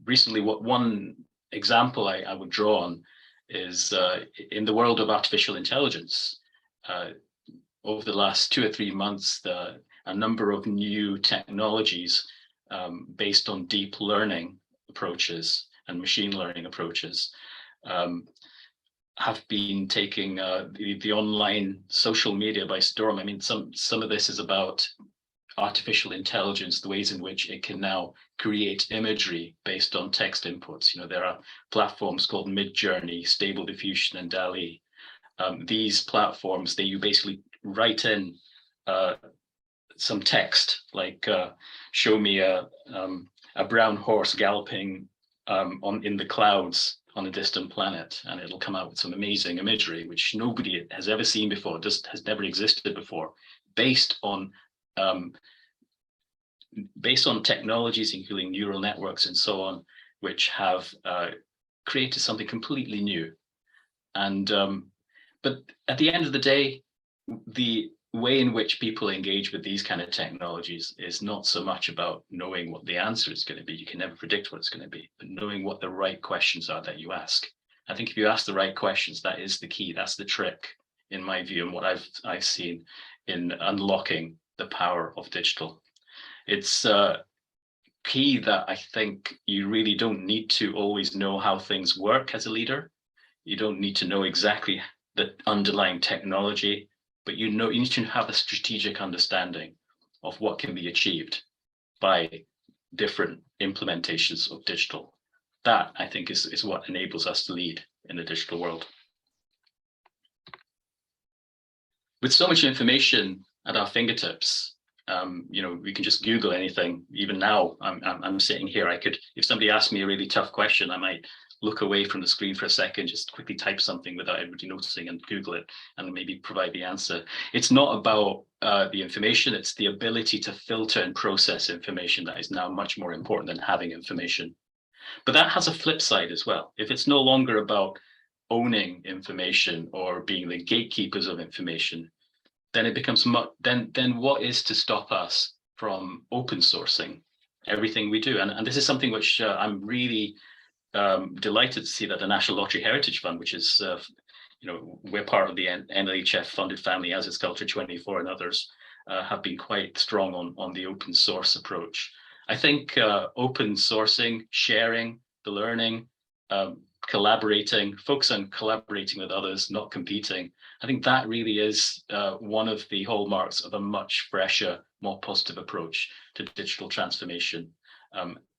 Speaker 4: recently, one example I would draw on is in the world of artificial intelligence. Over the last 2 or 3 months, a number of new technologies based on deep learning approaches and machine learning approaches have been taking the online social media by storm. I mean, some of this is about artificial intelligence, the ways in which it can now create imagery based on text inputs. You know, there are platforms called Midjourney, Stable Diffusion, and DALL-E. These platforms, you basically write in some text, like show me a brown horse galloping in the clouds on a distant planet, and it'll come out with some amazing imagery which nobody has ever seen before, just has never existed before, based on technologies, including neural networks and so on, which have created something completely new. And but at the end of the day, the way in which people engage with these kind of technologies is not so much about knowing what the answer is going to be. You can never predict what it's going to be, but knowing what the right questions are that you ask. I think if you ask the right questions, that is the key. That's the trick, in my view, and what I've seen in unlocking the power of digital. It's key that I think you really don't need to always know how things work as a leader. You don't need to know exactly the underlying technology, but you need to have a strategic understanding of what can be achieved by different implementations of digital. That, I think, is what enables us to lead in the digital world. With so much information at our fingertips, you know, we can just Google anything. Even now, I'm sitting here. I could, if somebody asked me a really tough question, I might look away from the screen for a second, just quickly type something without everybody noticing and Google it and maybe provide the answer. It's not about the information, it's the ability to filter and process information that is now much more important than having information. But that has a flip side as well. If it's no longer about owning information or being the gatekeepers of information, then it becomes then what is to stop us from open sourcing everything we do? And this is something which I'm really delighted to see that the National Lottery Heritage Fund, which is, you know, we're part of the NLHF funded family, as is Culture 24 and others, have been quite strong on the open source approach. I think open sourcing, sharing the learning, collaborating, focus on collaborating with others, not competing. I think that really is one of the hallmarks of a much fresher, more positive approach to digital transformation.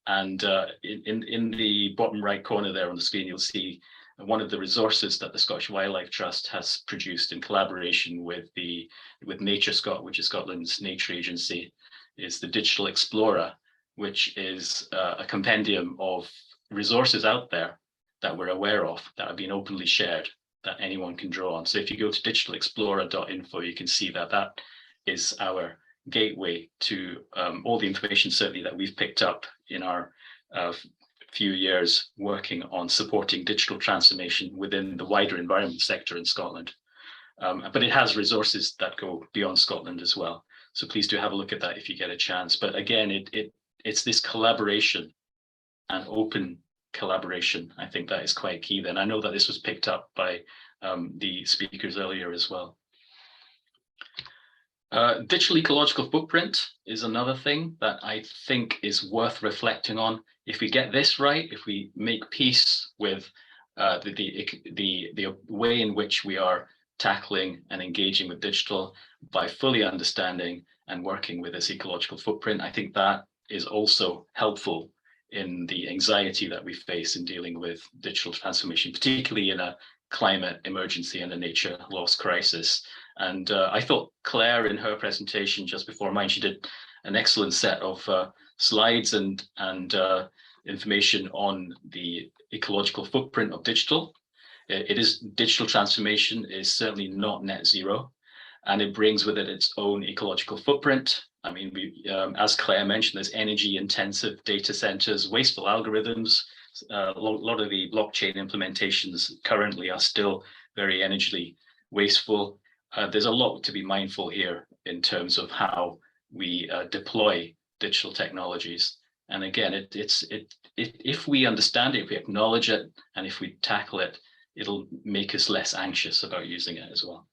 Speaker 4: And in the bottom right corner there on the screen, you'll see one of the resources that the Scottish Wildlife Trust has produced in collaboration with Nature Scot, which is Scotland's nature agency, is the Digital Explorer, which is a compendium of resources out there that we're aware of, that have been openly shared, that anyone can draw on. So if you go to digitalexplorer.info, you can see that that is our gateway to all the information, certainly, that we've picked up in our few years working on supporting digital transformation within the wider environment sector in Scotland. But it has resources that go beyond Scotland as well. So please do have a look at that if you get a chance. But again, it's this collaboration and open collaboration. I think that is quite key then. I know that this was picked up by the speakers earlier as well. Digital ecological footprint is another thing that I think is worth reflecting on. If we get this right, if we make peace with the way in which we are tackling and engaging with digital by fully understanding and working with this ecological footprint, I think that is also helpful in the anxiety that we face in dealing with digital transformation, particularly in a climate emergency and a nature loss crisis. And I thought Claire, in her presentation just before mine, she did an excellent set of slides and information on the ecological footprint of digital. Digital transformation is certainly not net zero, and it brings with it its own ecological footprint. I mean, as Claire mentioned, there's energy intensive data centers, wasteful algorithms. A lot of the blockchain implementations currently are still very energy wasteful. There's a lot to be mindful here in terms of how we deploy digital technologies. And again, if we understand it, if we acknowledge it, and if we tackle it, it'll make us less anxious about using it as well.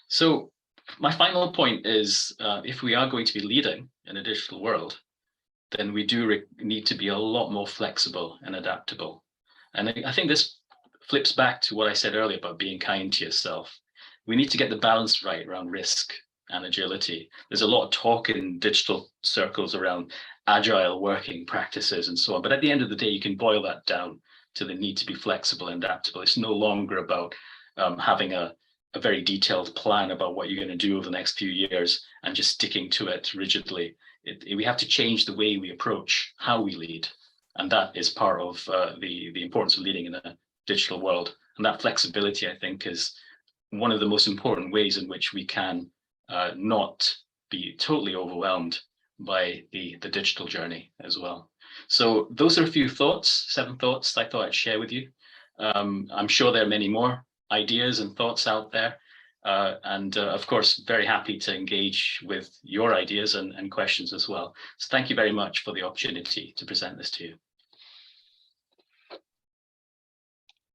Speaker 4: So my final point is, if we are going to be leading in a digital world, then we do need to be a lot more flexible and adaptable. And I think this flips back to what I said earlier about being kind to yourself. We need to get the balance right around risk and agility. There's a lot of talk in digital circles around agile working practices and so on. But at the end of the day, you can boil that down to the need to be flexible and adaptable. It's no longer about having a very detailed plan about what you're going to do over the next few years and just sticking to it rigidly. We have to change the way we approach how we lead. And that is part of the importance of leading in a digital world. And that flexibility, I think, is one of the most important ways in which we can not be totally overwhelmed by the digital journey as well. So those are a few thoughts, 7 thoughts I thought I'd share with you. I'm sure there are many more ideas and thoughts out there. And of course, very happy to engage with your ideas and questions as well. So thank you very much for the opportunity to present this to you.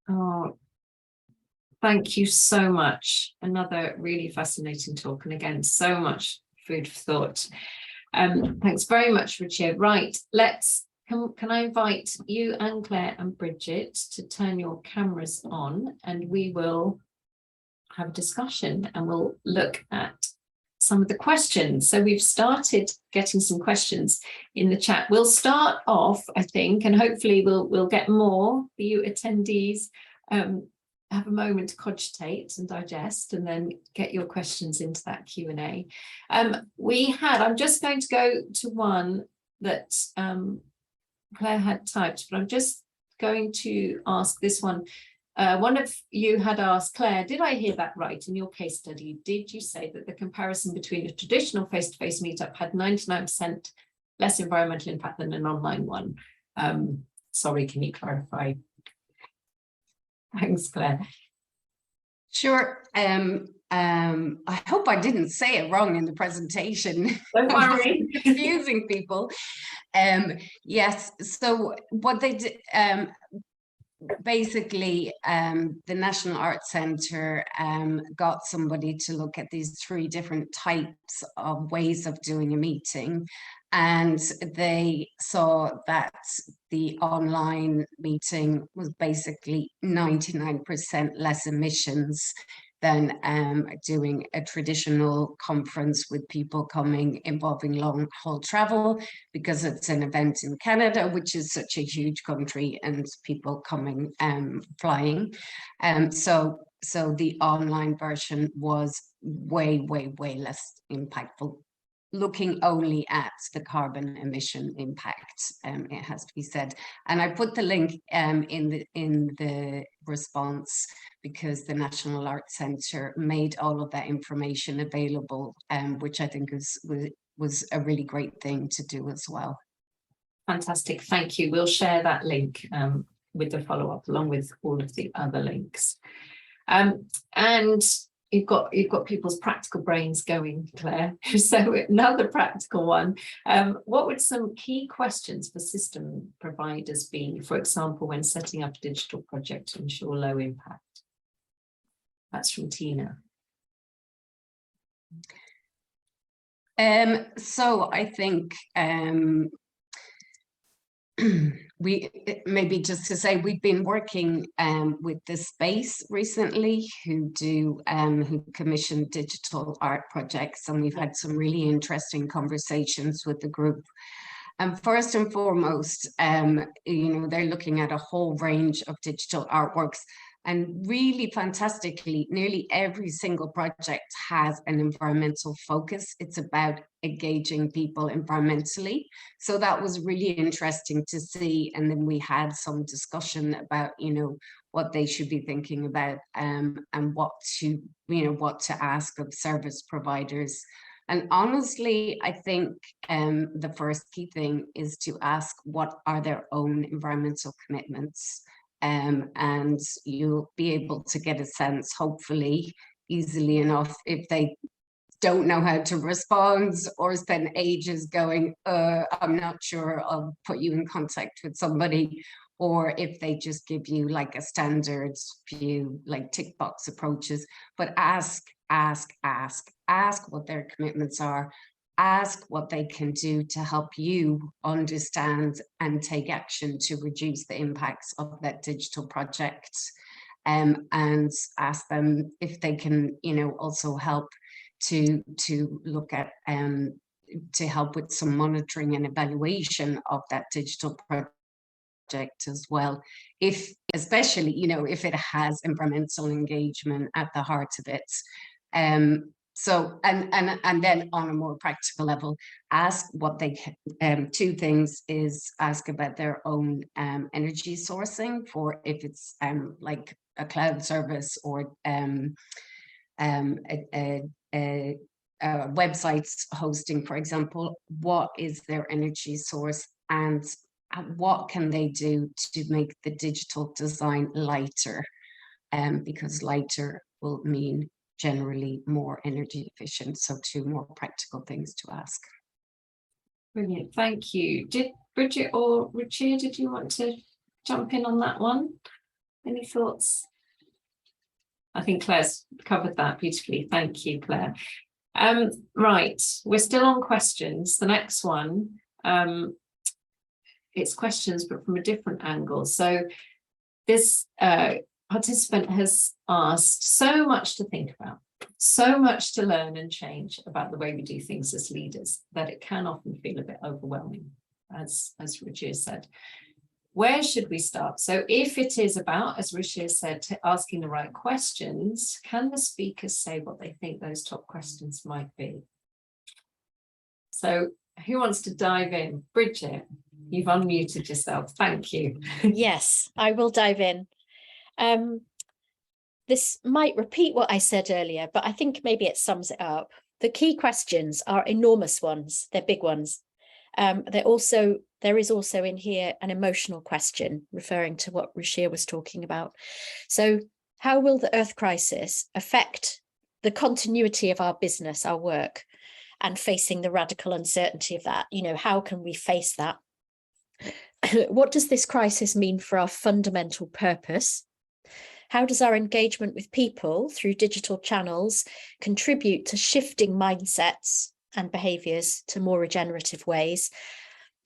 Speaker 1: Oh, thank you so much. Another really fascinating talk. And again, so much food for thought. Thanks very much, Ruchir. Right, can I invite you and Claire and Bridget to turn your cameras on, and we will have a discussion and we'll look at some of the questions. So we've started getting some questions in the chat. We'll start off, I think, and hopefully we'll get more for you attendees. Have a moment to cogitate and digest, and then get your questions into that Q&A. I'm just going to go to one that Claire had typed, but I'm just going to ask this one. One of you had asked, Claire, did I hear that right? In your case study, did you say that the comparison between a traditional face-to-face meetup had 99% less environmental impact than an online one? Sorry, can you clarify? Thanks, Claire.
Speaker 3: Sure. I hope I didn't say it wrong in the presentation.
Speaker 1: Don't worry.
Speaker 3: Confusing people. Yes, so what they did, basically, the National Arts Centre got somebody to look at these 3 different types of ways of doing a meeting, and they saw that the online meeting was basically 99% less emissions than doing a traditional conference with people coming involving long haul travel, because it's an event in Canada, which is such a huge country, and people coming flying. So the online version was way less impactful, looking only at the carbon emission impact, it has to be said. And I put the link in the response, because the National Arts Centre made all of that information available, which I think was a really great thing to do as well.
Speaker 1: Fantastic, thank you. We'll share that link with the follow-up, along with all of the other links. And you've got people's practical brains going, Claire. So another practical one. What would some key questions for system providers be, for example, when setting up a digital project to ensure low impact? That's from Tina.
Speaker 3: So I think we maybe just to say we've been working with the Space recently, who commission digital art projects, and we've had some really interesting conversations with the group. And first and foremost, they're looking at a whole range of digital artworks, And really fantastically, nearly every single project has an environmental focus. It's about engaging people environmentally. So that was really interesting to see. And then we had some discussion about, you know, what they should be thinking about, and what to, you know, what to ask of service providers. And honestly, I think the first key thing is to ask what are their own environmental commitments. And you'll be able to get a sense, hopefully, easily enough, if they don't know how to respond or spend ages going, I'm not sure, I'll put you in contact with somebody, or if they just give you like a standard few like tick box approaches. But ask what their commitments are, ask what they can do to help you understand and take action to reduce the impacts of that digital project, and ask them if they can, you know, also help to look at to help with some monitoring and evaluation of that digital project as well, if especially, you know, if it has environmental engagement at the heart of it. So, and then on a more practical level, ask what they can, two things is ask about their own energy sourcing, for if it's like a cloud service or websites hosting, for example, what is their energy source, and what can they do to make the digital design lighter, because lighter will mean generally more energy efficient. So two more practical things to ask.
Speaker 1: Brilliant, thank you. Did Bridget or Ruchir, did you want to jump in on that one? Any thoughts? I think Claire's covered that beautifully. Thank you, Claire. Right, we're still on questions. The next one, it's questions, but from a different angle. So this participant has asked so much to think about, so much to learn and change about the way we do things as leaders, that it can often feel a bit overwhelming, as Ruchir said. Where should we start? So if it is about, as Ruchir said, asking the right questions, can the speakers say what they think those top questions might be? So who wants to dive in? Bridget, you've unmuted yourself. Thank you.
Speaker 2: Yes, I will dive in. This might repeat what I said earlier, but I think maybe it sums it up. The key questions are enormous ones. They're big ones. There is also in here an emotional question, referring to what Ruchir was talking about. So how will the Earth crisis affect the continuity of our business, our work, and facing the radical uncertainty of that? You know, how can we face that? What does this crisis mean for our fundamental purpose? How does our engagement with people through digital channels contribute to shifting mindsets and behaviours to more regenerative ways?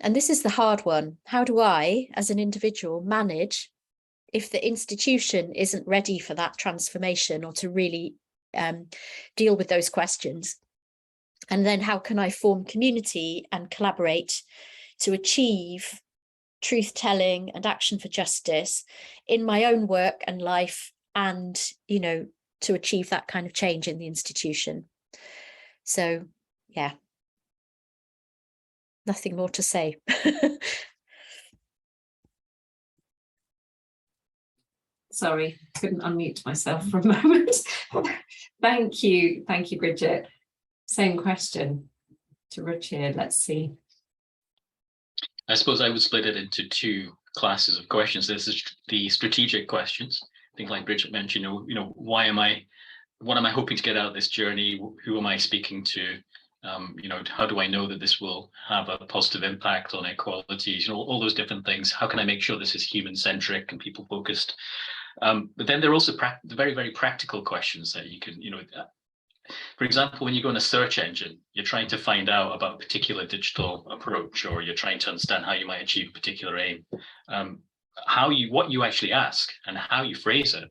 Speaker 2: And this is the hard one. How do I, as an individual, manage if the institution isn't ready for that transformation or to really deal with those questions? And then how can I form community and collaborate to achieve truth-telling and action for justice in my own work and life, and, you know, to achieve that kind of change in the institution? So, yeah. Nothing more to say.
Speaker 1: Sorry, couldn't unmute myself for a moment. Thank you, Bridget. Same question to Ruchir. Let's see.
Speaker 4: I suppose I would split it into two classes of questions. This is the strategic questions. I think, like Bridget mentioned, what am I hoping to get out of this journey? Who am I speaking to? How do I know that this will have a positive impact on equalities? All those different things. How can I make sure this is human-centric and people-focused? But then there are also the very, very practical questions that you can, for example, when you go in a search engine, you're trying to find out about a particular digital approach, or you're trying to understand how you might achieve a particular aim. What you actually ask and how you phrase it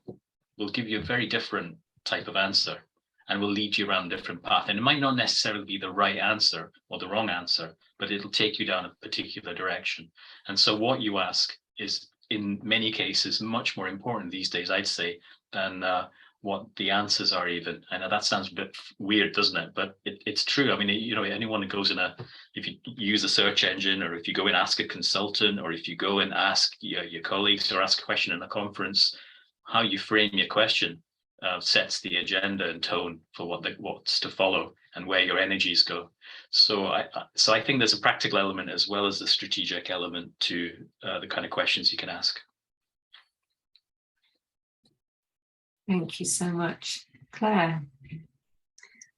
Speaker 4: will give you a very different type of answer, and will lead you around a different path. And it might not necessarily be the right answer or the wrong answer, but it'll take you down a particular direction. And so what you ask is in many cases much more important these days, I'd say, than what the answers are even. I know that sounds a bit weird, doesn't it? But it's true. I mean, you know, anyone who goes if you use a search engine, or if you go and ask a consultant, or if you go and ask your colleagues, or ask a question in a conference, how you frame your question sets the agenda and tone for what's to follow and where your energies go. So I think there's a practical element as well as a strategic element to the kind of questions you can ask.
Speaker 1: Thank you so much, Claire.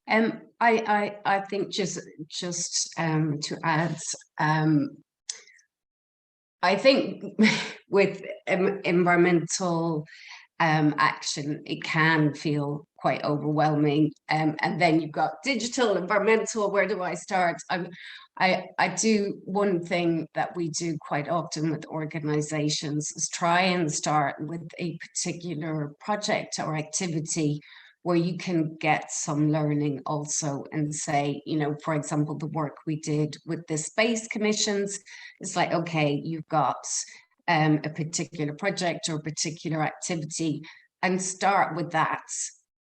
Speaker 3: I think just to add, I think with environmental action, it can feel quite overwhelming. And then you've got digital, environmental, where do I start? I do one thing that we do quite often with organizations is try and start with a particular project or activity where you can get some learning also, and say, you know, for example, the work we did with the space commissions, it's like, okay, you've got a particular project or a particular activity, and start with that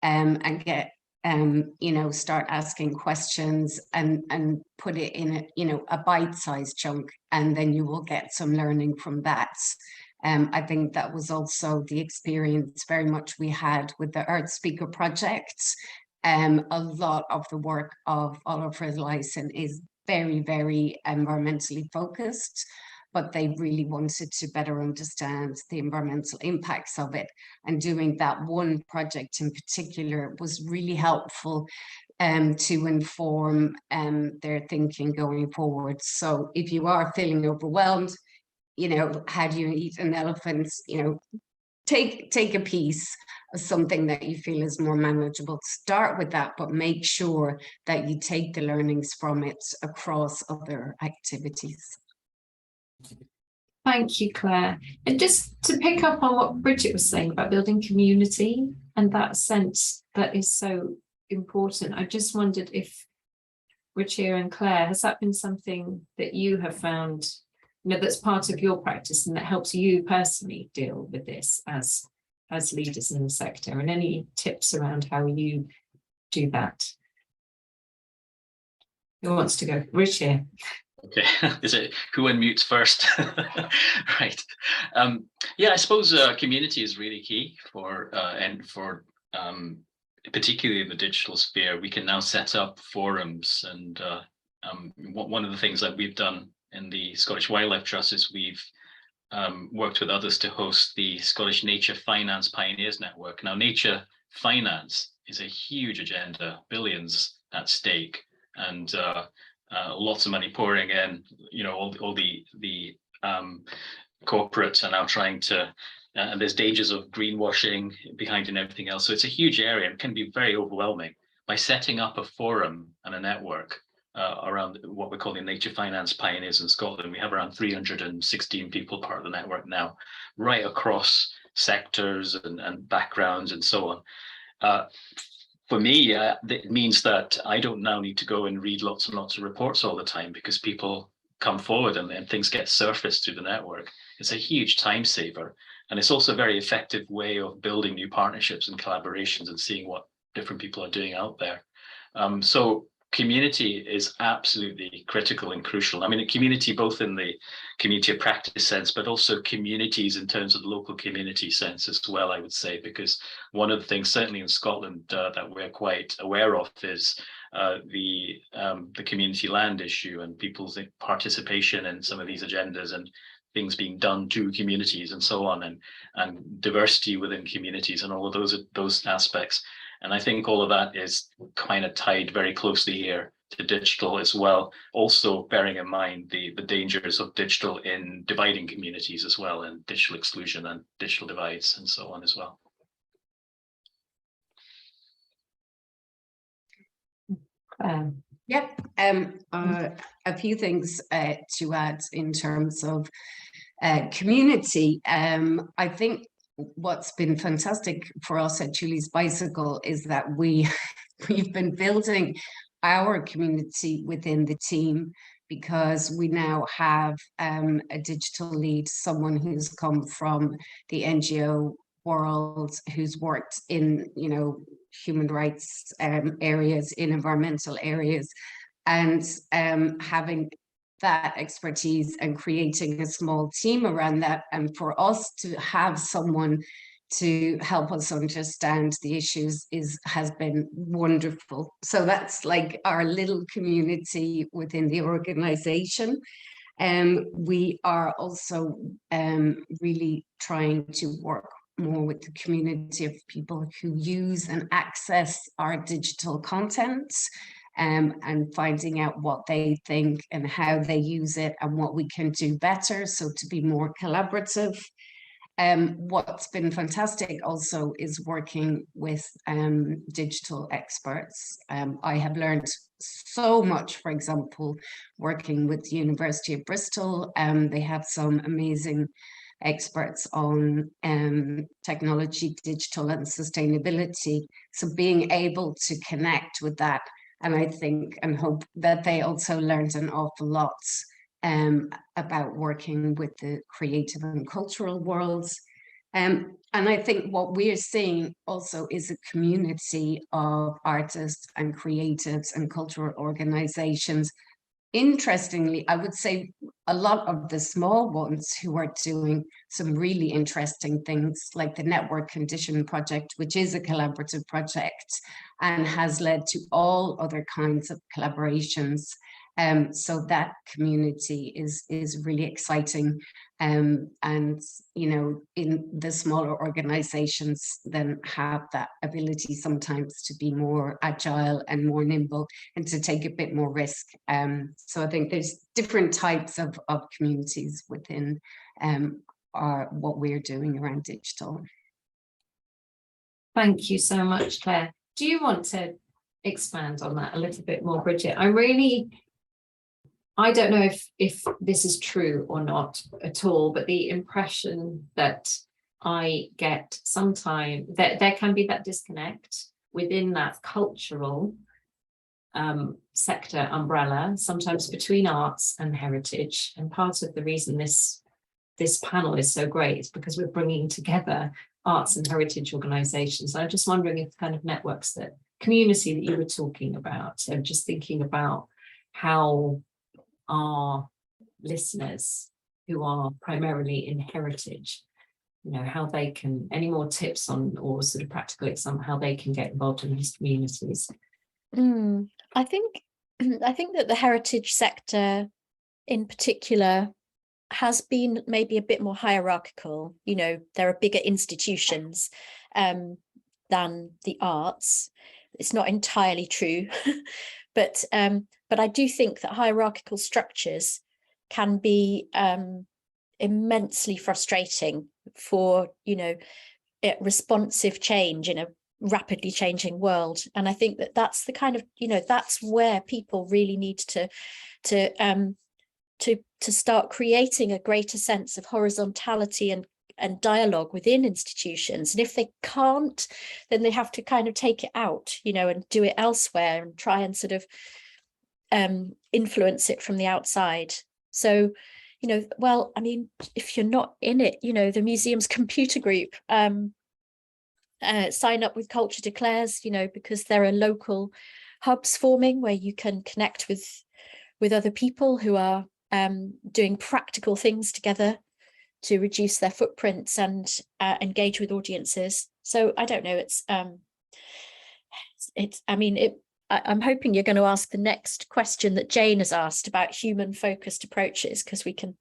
Speaker 3: and get you know, start asking questions and put it in a bite-sized chunk, and then you will get some learning from that. I think that was also the experience very much we had with the Earth Speaker projects. A lot of the work of Oliver Lyson is very, very environmentally focused, but they really wanted to better understand the environmental impacts of it. And doing that one project in particular was really helpful to inform their thinking going forward. So if you are feeling overwhelmed, you know, how do you eat an elephant? You know, take a piece of something that you feel is more manageable. Start with that, but make sure that you take the learnings from it across other activities.
Speaker 1: Thank you, Claire. And just to pick up on what Bridget was saying about building community and that sense that is so important, I just wondered if, Ruchir and Claire, has that been something that you have found, you know, that's part of your practice and that helps you personally deal with this as leaders in the sector, and any tips around how you do that? Who wants to go? Ruchir.
Speaker 4: Okay, is it who unmutes first? Right. Yeah, I suppose community is really key for particularly in the digital sphere. We can now set up forums, and one of the things that we've done in the Scottish Wildlife Trust is we've worked with others to host the Scottish Nature Finance Pioneers Network. Now, nature finance is a huge agenda, billions at stake, and lots of money pouring in. You know, all the corporates are now trying to, and there's dangers of greenwashing behind and everything else. So it's a huge area and can be very overwhelming. By setting up a forum and a network around what we're calling Nature Finance Pioneers in Scotland, we have around 316 people part of the network now, right across sectors and backgrounds and so on. For me, it means that I don't now need to go and read lots and lots of reports all the time, because people come forward and things get surfaced through the network. It's a huge time saver. And it's also a very effective way of building new partnerships and collaborations and seeing what different people are doing out there. So community is absolutely critical and crucial. I mean, a community both in the community of practice sense, but also communities in terms of the local community sense as well, I would say, because one of the things certainly in Scotland that we're quite aware of is the community land issue and people's participation in some of these agendas and things being done to communities and so on, and diversity within communities and all of those aspects. And I think all of that is kind of tied very closely here to digital as well. Also bearing in mind the dangers of digital in dividing communities as well, and digital exclusion and digital divides and so on as well.
Speaker 3: Yep. A few things to add in terms of community. I think what's been fantastic for us at Julie's Bicycle is that we've been building our community within the team because we now have a digital lead, someone who's come from the NGO world, who's worked in, you know, human rights areas, in environmental areas, and having that expertise and creating a small team around that, and for us to have someone to help us understand the issues has been wonderful. So that's like our little community within the organization. We are also really trying to work more with the community of people who use and access our digital content, and finding out what they think and how they use it and what we can do better, so to be more collaborative. What's been fantastic also is working with digital experts. I have learned so much, for example, working with the University of Bristol. They have some amazing experts on technology, digital and sustainability. So being able to connect with that, and I think and hope that they also learned an awful lot about working with the creative and cultural worlds. And I think what we're seeing also is a community of artists and creatives and cultural organizations. Interestingly, I would say a lot of the small ones who are doing some really interesting things, like the Network Condition Project, which is a collaborative project and has led to all other kinds of collaborations. So that community is really exciting. And, you know, in the smaller organizations then have that ability sometimes to be more agile and more nimble and to take a bit more risk. So I think there's different types of communities within what we're doing around digital.
Speaker 1: Thank you so much, Claire. Do you want to expand on that a little bit more, Bridget? I don't know if this is true or not at all, but the impression that I get sometimes that there can be that disconnect within that cultural sector umbrella, sometimes between arts and heritage. And part of the reason this panel is so great is because we're bringing together arts and heritage organizations. I'm just wondering if the kind of networks, that community that you were talking about, so just thinking about how our listeners who are primarily in heritage, you know, how they can, any more tips on, or sort of practical example, how they can get involved in these communities?
Speaker 2: I think that the heritage sector in particular has been maybe a bit more hierarchical. You know, there are bigger institutions than the arts. It's not entirely true, but I do think that hierarchical structures can be immensely frustrating for, you know, responsive change in a rapidly changing world. And I think that that's the kind of, you know, that's where people really need to start creating a greater sense of horizontality and dialogue within institutions. And if they can't, then they have to kind of take it out, you know, and do it elsewhere and try and sort of influence it from the outside. So, you know, well, I mean, if you're not in it, you know, the museum's computer group, sign up with Culture Declares, you know, because there are local hubs forming where you can connect with other people who are doing practical things together to reduce their footprints and engage with audiences. So I don't know, I'm hoping you're going to ask the next question that Jane has asked about human focused approaches, because we can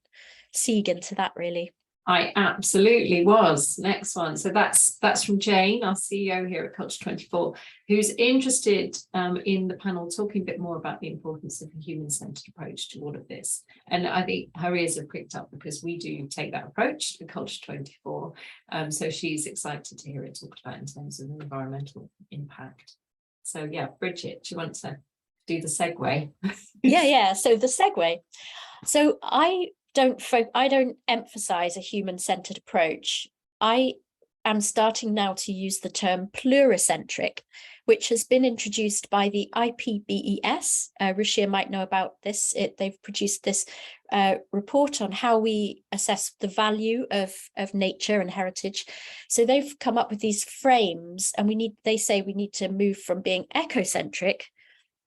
Speaker 2: segue into that really.
Speaker 1: I absolutely was. Next one. So that's from Jane, our CEO here at Culture 24, who's interested in the panel talking a bit more about the importance of a human-centered approach to all of this. And I think her ears have pricked up because we do take that approach at Culture 24. So she's excited to hear it talked about in terms of environmental impact. So yeah, Bridget, do you want to do the segue?
Speaker 2: Yeah. So the segue. So I don't emphasize a human-centered approach. I am starting now to use the term pluricentric, which has been introduced by the IPBES. Ruchir might know about this. They've produced this report on how we assess the value of nature and heritage. So they've come up with these frames, and they say we need to move from being ecocentric,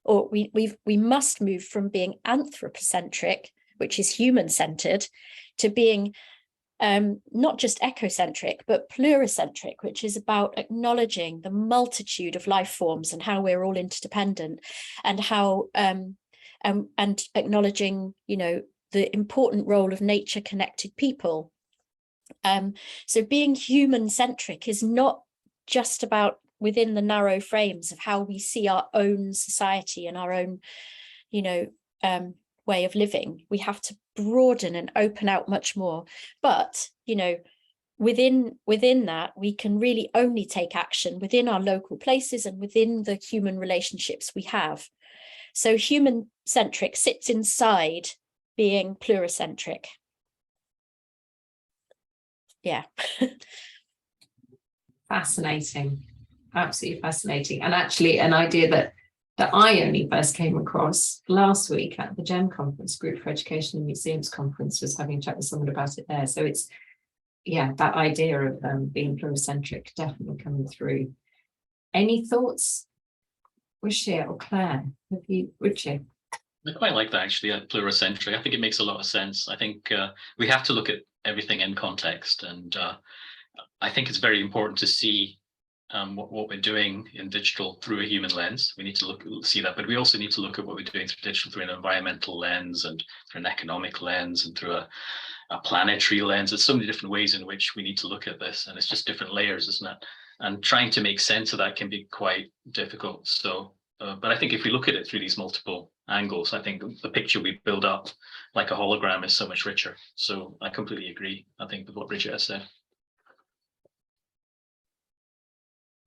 Speaker 2: or we must move from being anthropocentric, which is human-centered, to being not just ecocentric, but pluricentric, which is about acknowledging the multitude of life forms and how we're all interdependent, and how and acknowledging, you know, the important role of nature-connected people. So being human-centric is not just about within the narrow frames of how we see our own society and our own, you know, way of living. We have to broaden and open out much more. But, you know, within that, we can really only take action within our local places and within the human relationships we have. So human-centric sits inside being pluricentric. Yeah.
Speaker 1: Fascinating, absolutely fascinating. And actually an idea that I only first came across last week at the GEM conference, Group for Education and Museums conference, was having a chat with someone about it there. So it's, yeah, that idea of being pluricentric definitely coming through. Any thoughts, Ruchir or Claire? Have you, Ruchir?
Speaker 4: I quite like that, actually, pluricentric. I think it makes a lot of sense. I think we have to look at everything in context, and I think it's very important to see what we're doing in digital through a human lens. We need to see that, but we also need to look at what we're doing through digital through an environmental lens and through an economic lens and through a planetary lens. There's so many different ways in which we need to look at this, and it's just different layers, isn't it? And trying to make sense of that can be quite difficult. So, but I think if we look at it through these multiple angles, I think the picture we build up like a hologram is so much richer. So I completely agree, I think, with what Bridget has said.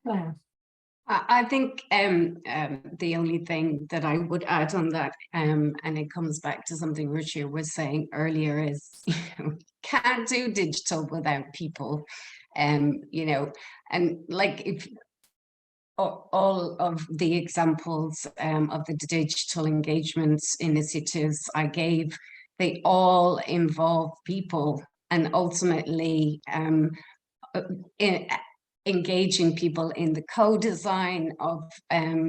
Speaker 1: Yeah.
Speaker 3: I think the only thing that I would add on that, and it comes back to something Ruchir was saying earlier, is can't do digital without people, you know, and like if all of the examples of the digital engagements initiatives I gave, they all involve people, and ultimately engaging people in the co-design of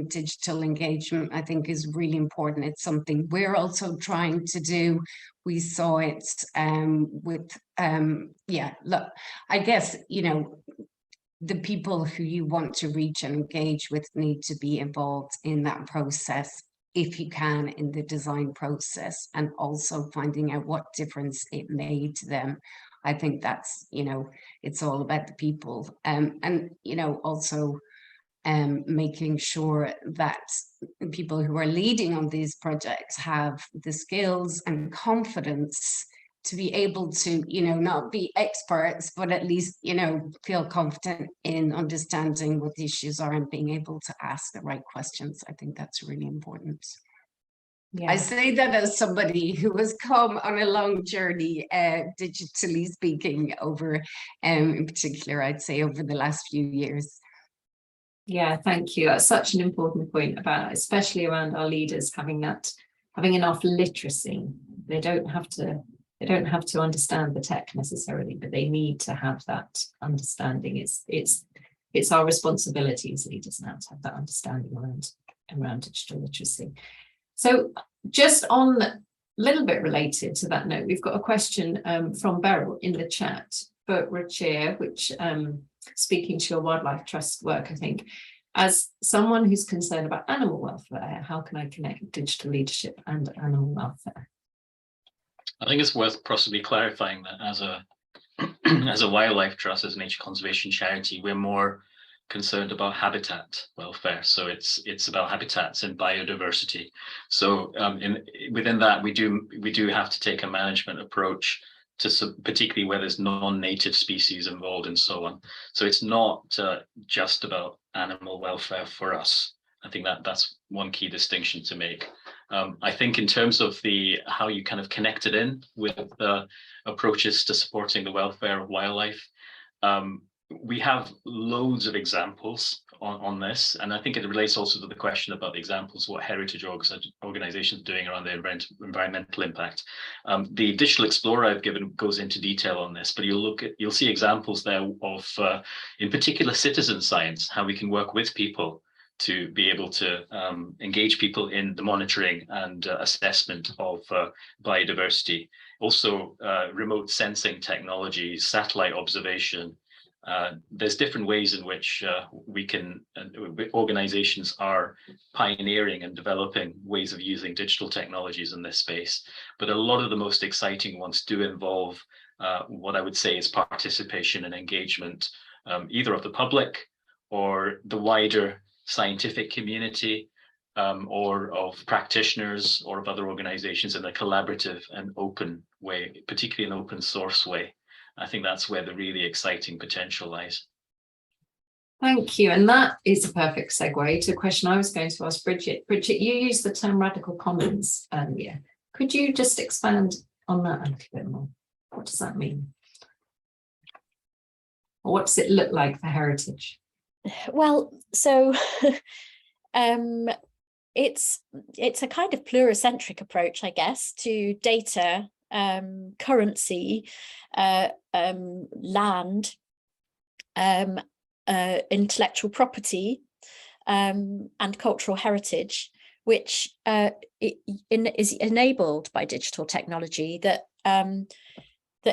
Speaker 3: digital engagement, I think, is really important. It's something we're also trying to do. We saw it with, yeah, look, I guess, you know, the people who you want to reach and engage with need to be involved in that process, if you can, in the design process, and also finding out what difference it made to them. I think that's, you know, it's all about the people, and, you know, also making sure that people who are leading on these projects have the skills and confidence to be able to, you know, not be experts, but at least, you know, feel confident in understanding what the issues are and being able to ask the right questions. I think that's really important. Yeah. I say that as somebody who has come on a long journey, digitally speaking, over, in particular, I'd say over the last few years.
Speaker 1: Yeah, thank you. That's such an important point about, especially around our leaders having enough literacy. They don't have to understand the tech necessarily, but they need to have that understanding. It's our responsibility as leaders now to have that understanding around digital literacy. So just on a little bit related to that note, we've got a question from Beryl in the chat for Ruchir, which speaking to your Wildlife Trust work, I think, as someone who's concerned about animal welfare, how can I connect digital leadership and animal welfare?
Speaker 4: I think it's worth possibly clarifying that as a wildlife trust, as a nature conservation charity, we're more concerned about habitat welfare. So it's about habitats and biodiversity. So within that, we do have to take a management approach to particularly where there's non-native species involved and so on. So it's not just about animal welfare for us. I think that's one key distinction to make. I think in terms of how you kind of connect it in with the approaches to supporting the welfare of wildlife, we have loads of examples on this, and I think it relates also to the question about the examples, what heritage organizations are doing around their environmental impact. The Digital Explorer I've given goes into detail on this, but you'll see examples there of, in particular, citizen science, how we can work with people to be able to engage people in the monitoring and assessment of biodiversity. Also, remote sensing technologies, satellite observation. There's different ways in which organizations are pioneering and developing ways of using digital technologies in this space. But a lot of the most exciting ones do involve what I would say is participation and engagement, either of the public or the wider scientific community, or of practitioners or of other organizations in a collaborative and open way, particularly an open source way. I think that's where the really exciting potential lies.
Speaker 1: Thank you. And that is a perfect segue to a question I was going to ask Bridget. Bridget, you used the term radical commons earlier. Could you just expand on that a little bit more? What does that mean? Or what does it look like for heritage?
Speaker 2: Well, so it's a kind of pluricentric approach, I guess, to data, currency, land, intellectual property, and cultural heritage, which is enabled by digital technology that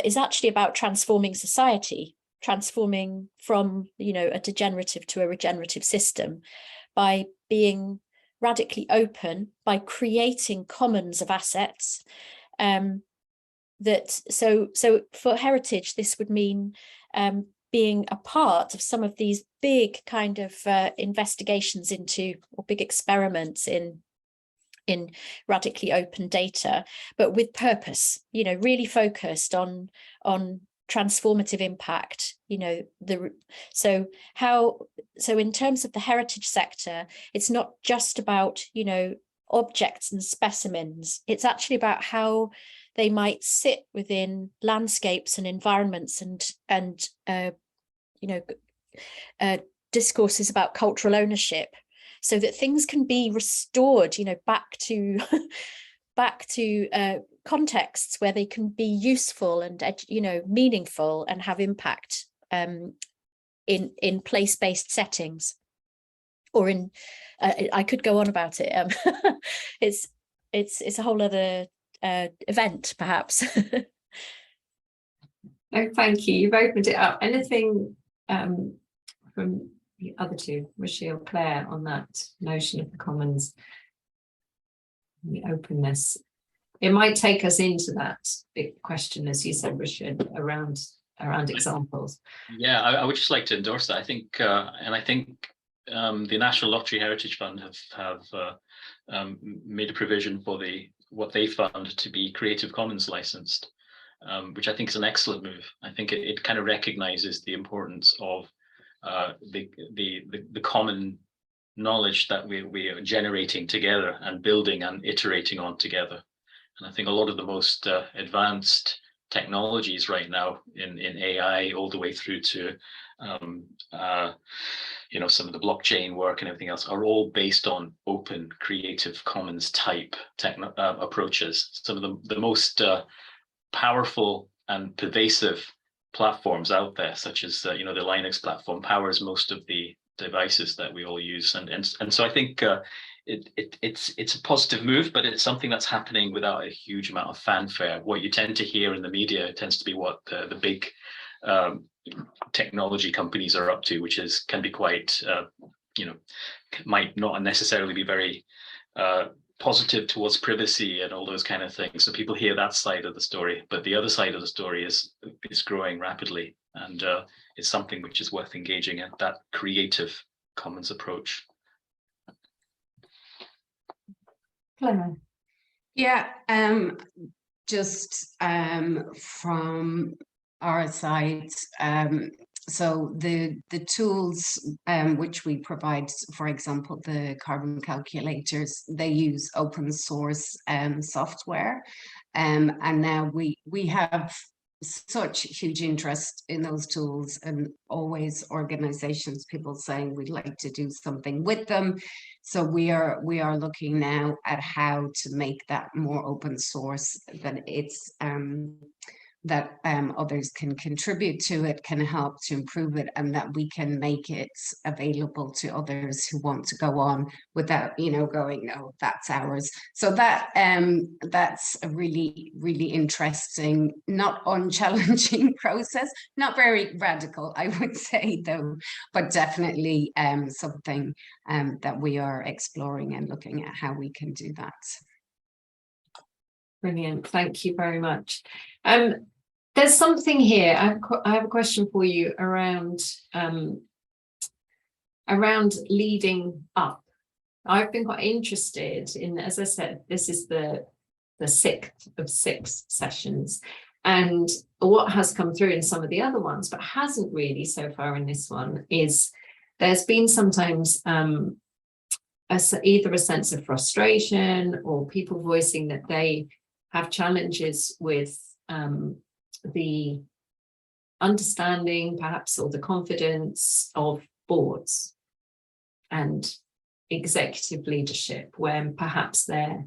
Speaker 2: is actually about transforming society, transforming from, a degenerative to a regenerative system by being radically open, by creating commons of assets. So for heritage, this would mean being a part of some of these big kind of investigations into, or big experiments in radically open data, but with purpose, really focused on transformative impact. So in terms of the heritage sector, it's not just about objects and specimens. It's actually about how they might sit within landscapes and environments and discourses about cultural ownership, so that things can be restored, back to contexts where they can be useful and meaningful and have impact in place-based settings, or in I could go on about it. It's a whole other event, perhaps.
Speaker 1: No, thank you. You've opened it up. Anything from the other two, Ruchir or Claire, on that notion of the commons, the openness? It might take us into that big question, as you said, Ruchir, around examples.
Speaker 4: Yeah, I would just like to endorse that. I think, the National Lottery Heritage Fund have made a provision for what they fund to be Creative Commons licensed, which I think is an excellent move. I think it kind of recognizes the importance of the common knowledge that we are generating together and building and iterating on together. And I think a lot of the most advanced technologies right now in AI, all the way through to some of the blockchain work and everything else, are all based on open Creative Commons type approaches. Some of the most powerful and pervasive platforms out there, such as the Linux platform, powers most of the devices that we all use, and so I think it's a positive move, but it's something that's happening without a huge amount of fanfare. What you tend to hear in the media tends to be what the big technology companies are up to, which can be quite might not necessarily be very positive towards privacy and all those kind of things. So people hear that side of the story, but the other side of the story is growing rapidly, and it's something which is worth engaging in, that Creative Commons approach.
Speaker 1: Claire.
Speaker 3: Yeah, just from our side, so the tools which we provide, for example, the carbon calculators, they use open source software, and now we have such huge interest in those tools, and always organizations, people saying we'd like to do something with them. So we are looking now at how to make that more open source, that it's that others can contribute to it, can help to improve it, and that we can make it available to others who want to go on without, going, no, that's ours. So that that's a really, really interesting, not unchallenging process, not very radical, I would say, though, but definitely something that we are exploring and looking at how we can do that.
Speaker 1: Brilliant, thank you very much. There's something here. I have a question for you around leading up. I've been quite interested in, as I said, this is the 6th of 6 sessions, and what has come through in some of the other ones, but hasn't really so far in this one, is there's been sometimes either a sense of frustration or people voicing that they have challenges with the understanding, perhaps, or the confidence of boards and executive leadership, when perhaps their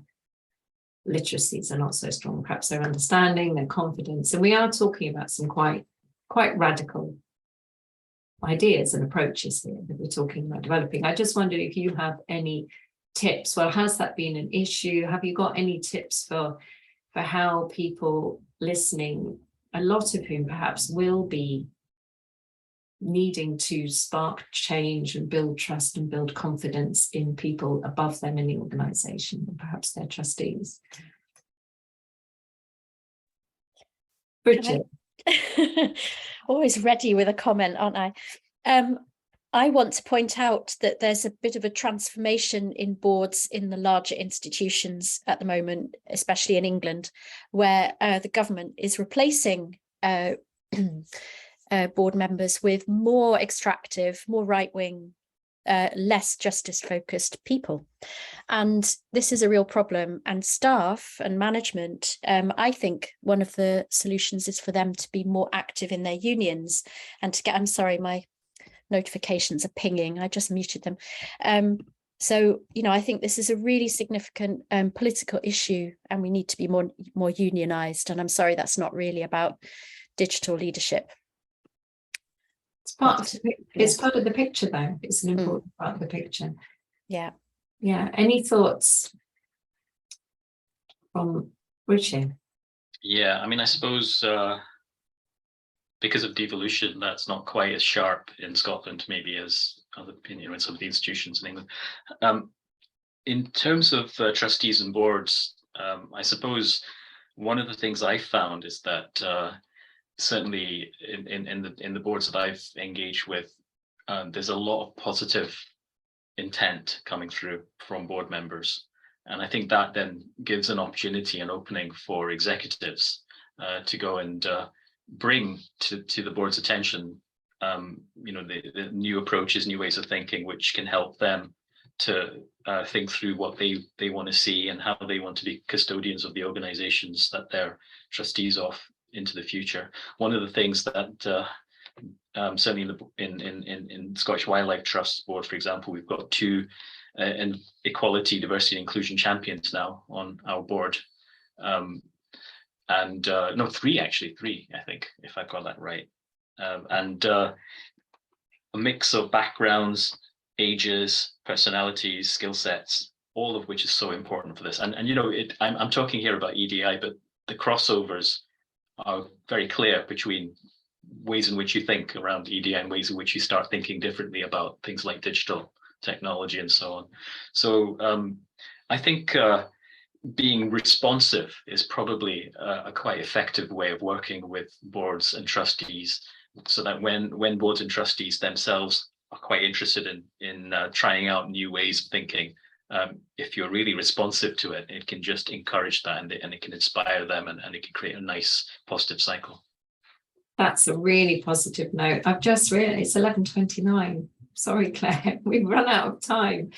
Speaker 1: literacies are not so strong, perhaps their understanding, their confidence. And we are talking about some quite radical ideas and approaches here that we're talking about developing. I just wondered if you have any tips. Well, has that been an issue? Have you got any tips for how people listening, a lot of whom perhaps will be needing to spark change and build trust and build confidence in people above them in the organisation, and perhaps their trustees? Bridget.
Speaker 2: Always ready with a comment, aren't I? I want to point out that there's a bit of a transformation in boards in the larger institutions at the moment, especially in England, where the government is replacing board members with more extractive, more right-wing, less justice-focused people. And this is a real problem. And staff and management, I think one of the solutions is for them to be more active in their unions and to get, I'm sorry, my notifications are pinging, I just muted them. So, I think this is a really significant political issue, and we need to be more unionized. And I'm sorry, that's not really about digital leadership.
Speaker 1: It's part of the picture, though. It's an important part of the picture.
Speaker 2: Yeah.
Speaker 1: Any thoughts from Ruchir?
Speaker 4: Yeah, I mean, I suppose because of devolution, that's not quite as sharp in Scotland, maybe, as other, in some of the institutions in England. In terms of trustees and boards, I suppose one of the things I found is that certainly in the boards that I've engaged with, there's a lot of positive intent coming through from board members, and I think that then gives an opportunity, an opening for executives to go and bring to the board's attention, the new approaches, new ways of thinking, which can help them to think through what they want to see and how they want to be custodians of the organizations that they're trustees of into the future. One of the things that certainly in Scottish Wildlife Trust board, for example, we've got 2 equality, diversity, and inclusion champions now on our board. No, 3 actually, 3, I think, if I've got that right. And a mix of backgrounds, ages, personalities, skill sets, all of which is so important for this. And I'm talking here about EDI, but the crossovers are very clear between ways in which you think around EDI and ways in which you start thinking differently about things like digital technology and so on. So I think being responsive is probably a quite effective way of working with boards and trustees, so that when boards and trustees themselves are quite interested in trying out new ways of thinking, if you're really responsive to it, it can just encourage that, and it can inspire them, and it can create a nice positive cycle.
Speaker 1: That's a really positive note. I've just realized it's 11:29. Sorry, Claire, we've run out of time.